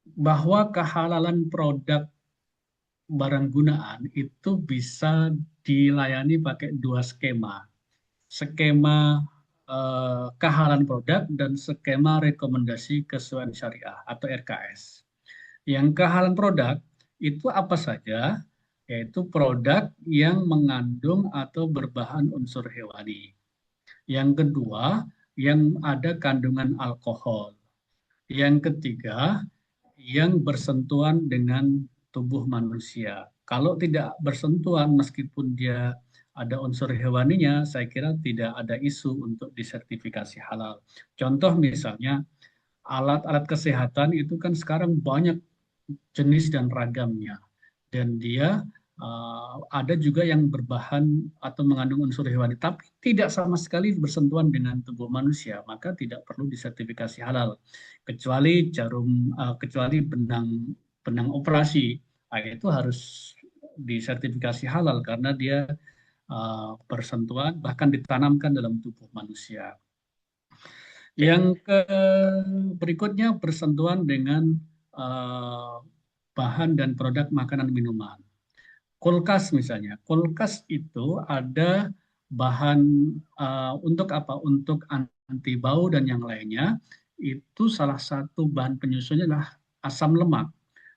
Bahwa kehalalan produk barang gunaan itu bisa dilayani pakai dua skema. Skema kehalalan produk dan skema rekomendasi kesesuaian syariah atau RKS. Yang kehalalan produk itu apa saja? Yaitu produk yang mengandung atau berbahan unsur hewani. Yang kedua, yang ada kandungan alkohol. Yang ketiga, yang bersentuhan dengan tubuh manusia. Kalau tidak bersentuhan meskipun dia ada unsur hewaninya, saya kira tidak ada isu untuk disertifikasi halal. Contoh misalnya, alat-alat kesehatan itu kan sekarang banyak jenis dan ragamnya. Dan dia ada juga yang berbahan atau mengandung unsur hewani, tapi tidak sama sekali bersentuhan dengan tubuh manusia, maka tidak perlu disertifikasi halal. Kecuali kecuali benang operasi, itu harus disertifikasi halal karena dia bersentuhan bahkan ditanamkan dalam tubuh manusia. Yang berikutnya bersentuhan dengan bahan dan produk makanan minuman. Kulkas misalnya, kulkas itu ada bahan untuk apa? Untuk anti bau dan yang lainnya. Itu salah satu bahan penyusunnya adalah asam lemak,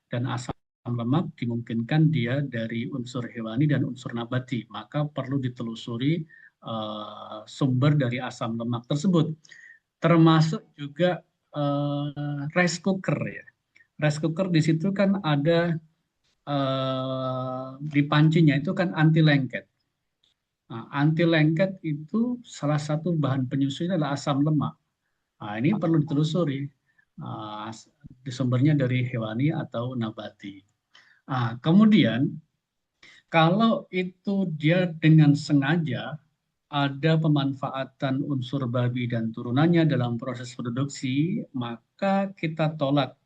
dan asam lemak dimungkinkan dia dari unsur hewani dan unsur nabati, maka perlu ditelusuri sumber dari asam lemak tersebut. Termasuk juga rice cooker ya. Rice cooker di situ kan ada di pancinya itu kan anti lengket. Nah, anti lengket itu salah satu bahan penyusunnya adalah asam lemak. Nah, ini perlu ditelusuri sumbernya dari hewani atau nabati. Nah, kemudian kalau itu dia dengan sengaja ada pemanfaatan unsur babi dan turunannya dalam proses produksi, maka kita tolak.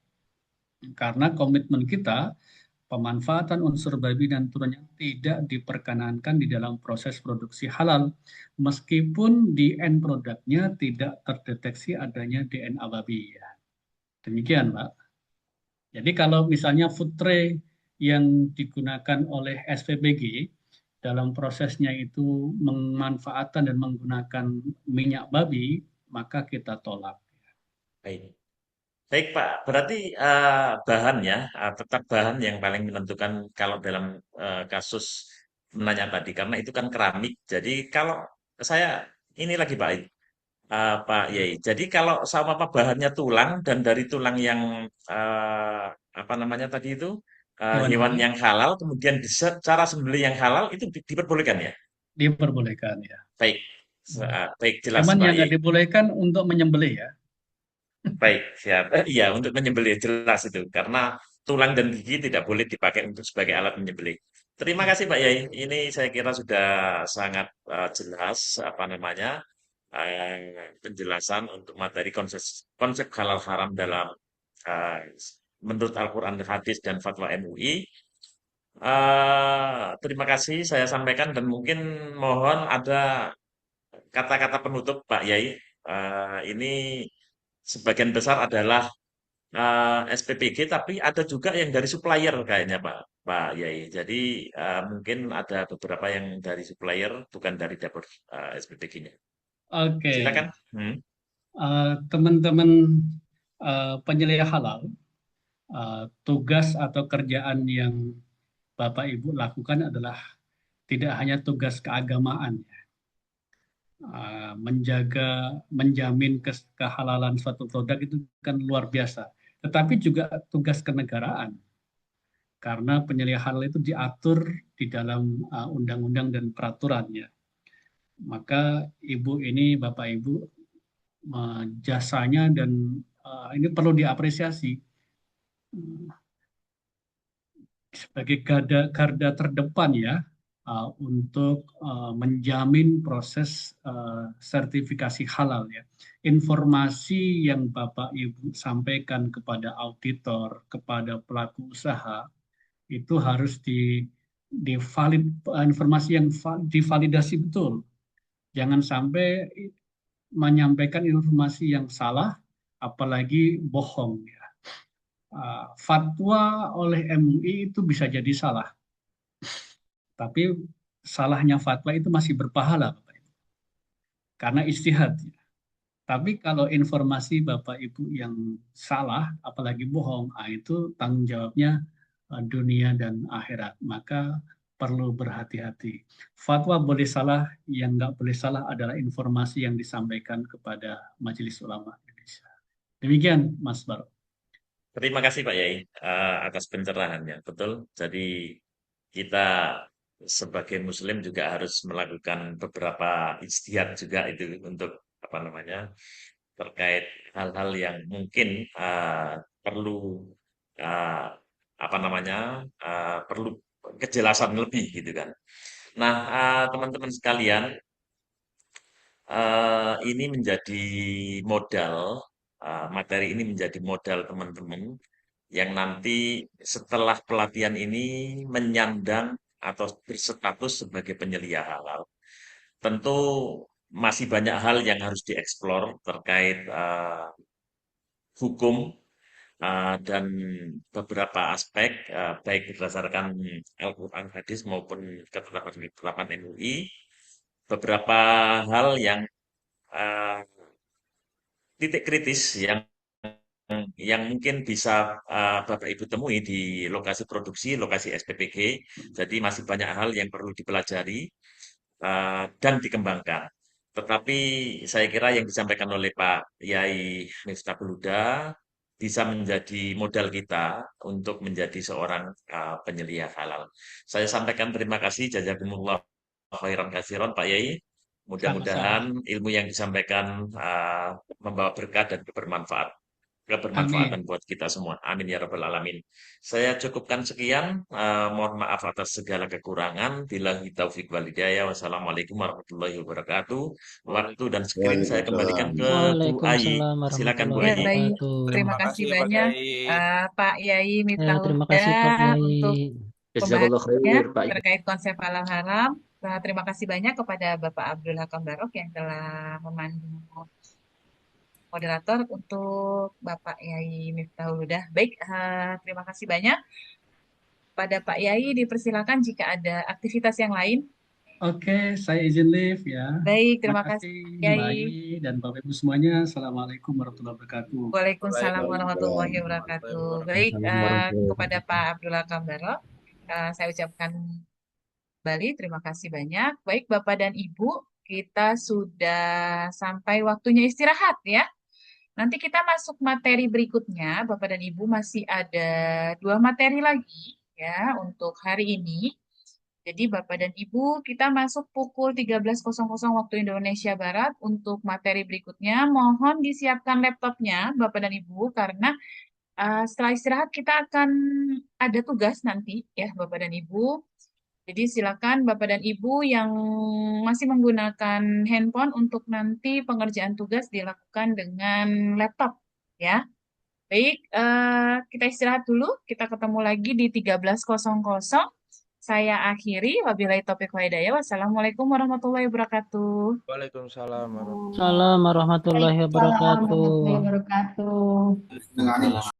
Karena komitmen kita, pemanfaatan unsur babi dan turunannya tidak diperkenankan di dalam proses produksi halal, meskipun di end produknya tidak terdeteksi adanya DNA babi. Demikian, Pak. Jadi kalau misalnya food tray yang digunakan oleh SPBG, dalam prosesnya itu memanfaatkan dan menggunakan minyak babi, maka kita tolak. Baik. Baik Pak, berarti bahannya tetap bahan yang paling menentukan kalau dalam kasus menanya tadi, karena itu kan keramik. Jadi kalau saya ini lagi Pak Yai. Jadi kalau sama apa bahannya tulang dan dari tulang yang apa namanya tadi itu hewan yang halal, kemudian cara sembelih yang halal itu diperbolehkan ya? Diperbolehkan ya. Baik, baik jelas Cuman Pak yang nggak Yai. dibolehkan untuk menyembelih ya. Baik, siap. Iya, untuk menyembelih jelas itu. Karena tulang dan gigi tidak boleh dipakai untuk sebagai alat menyembelih. Terima kasih Pak Yai. Ini saya kira sudah sangat jelas apa namanya penjelasan untuk materi konsep halal haram dalam menurut Al-Quran, hadis dan fatwa MUI. Terima kasih saya sampaikan dan mungkin mohon ada kata-kata penutup Pak Yai. Ini sebagian besar adalah SPPG, tapi ada juga yang dari supplier kayaknya Pak Yai. Jadi mungkin ada beberapa yang dari supplier, bukan dari dapur SPPG-nya. Oke. Silakan. Teman-teman penyelia halal, tugas atau kerjaan yang Bapak Ibu lakukan adalah tidak hanya tugas keagamaan, menjamin kehalalan suatu produk itu kan luar biasa, tetapi juga tugas kenegaraan. Karena penyelia halal itu diatur di dalam undang-undang dan peraturannya. Maka Ibu ini, Bapak Ibu, jasanya dan ini perlu diapresiasi. Sebagai garda terdepan ya, untuk menjamin proses sertifikasi halal ya. Informasi yang Bapak Ibu sampaikan kepada auditor, kepada pelaku usaha itu harus informasi yang divalidasi betul. Jangan sampai menyampaikan informasi yang salah, apalagi bohong ya. Fatwa oleh MUI itu bisa jadi salah. Tapi salahnya fatwa itu masih berpahala, Bapak Ibu. Karena ijtihad. Tapi kalau informasi Bapak Ibu yang salah, apalagi bohong, itu tanggung jawabnya dunia dan akhirat. Maka perlu berhati-hati. Fatwa boleh salah, yang nggak boleh salah adalah informasi yang disampaikan kepada Majelis Ulama Indonesia. Demikian, Mas Barok. Terima kasih Pak Yai atas pencerahannya. Betul. Jadi kita sebagai Muslim juga harus melakukan beberapa ijtihad juga itu untuk terkait hal-hal yang mungkin perlu perlu kejelasan lebih gitu kan. Nah, teman-teman sekalian, ini menjadi modal materi ini menjadi modal teman-teman yang nanti setelah pelatihan ini menyandang atau berstatus sebagai penyelia halal. Tentu masih banyak hal yang harus dieksplor terkait hukum dan beberapa aspek baik berdasarkan Al-Quran, hadis maupun ketetapan MUI. Beberapa hal yang titik kritis yang mungkin bisa Bapak Ibu temui di lokasi produksi, lokasi SPPG. Jadi masih banyak hal yang perlu dipelajari dan dikembangkan. Tetapi saya kira yang disampaikan oleh Pak Yai Miftahul Huda bisa menjadi modal kita untuk menjadi seorang penyelia halal. Saya sampaikan terima kasih, jazakumullah khairan katsiran Pak Yai. Mudah-mudahan ilmu yang disampaikan membawa berkah dan kebermanfaatan buat kita semua. Amin ya rabbal alamin. Saya cukupkan sekian. Mohon maaf atas segala kekurangan. Billahi taufik wal hidayah. Wassalamualaikum warahmatullahi wabarakatuh. Waktu dan screen saya kembalikan ke Bu Ayi. Silakan Bu Ayi. Baik, terima kasih banyak Pak Yai Miftahul terima kasih Pak Huda Yai. untuk Jazakallah pembahasannya khair Pak Yai. terkait konsep halal haram. Terima kasih banyak kepada Bapak Abdul Hakam Barok yang telah memandu moderator untuk Bapak Yai Miftahul Huda. Baik, terima kasih banyak. Pada Pak Yai dipersilakan jika ada aktivitas yang lain. Oke, saya izin live ya. Baik, terima kasih Mbak Yai dan Bapak Ibu semuanya. Assalamualaikum warahmatullahi wabarakatuh. Waalaikumsalam warahmatullahi wabarakatuh. Baik, kepada Pak Abdul Hakam Barok, saya ucapkan kembali terima kasih banyak. Baik, Bapak dan Ibu, kita sudah sampai waktunya istirahat ya. Nanti kita masuk materi berikutnya, Bapak dan Ibu, masih ada 2 materi lagi ya untuk hari ini. Jadi Bapak dan Ibu, kita masuk pukul 13.00 waktu Indonesia Barat untuk materi berikutnya. Mohon disiapkan laptopnya Bapak dan Ibu, karena setelah istirahat kita akan ada tugas nanti ya Bapak dan Ibu. Jadi silakan Bapak dan Ibu yang masih menggunakan handphone untuk nanti pengerjaan tugas dilakukan dengan laptop ya. Baik, kita istirahat dulu. Kita ketemu lagi di 13.00. Saya akhiri. Wabillahi taufiq wal hidayah. Wassalamualaikum warahmatullahi wabarakatuh. Waalaikumsalam warahmatullahi wabarakatuh. Assalamualaikum warahmatullahi wabarakatuh.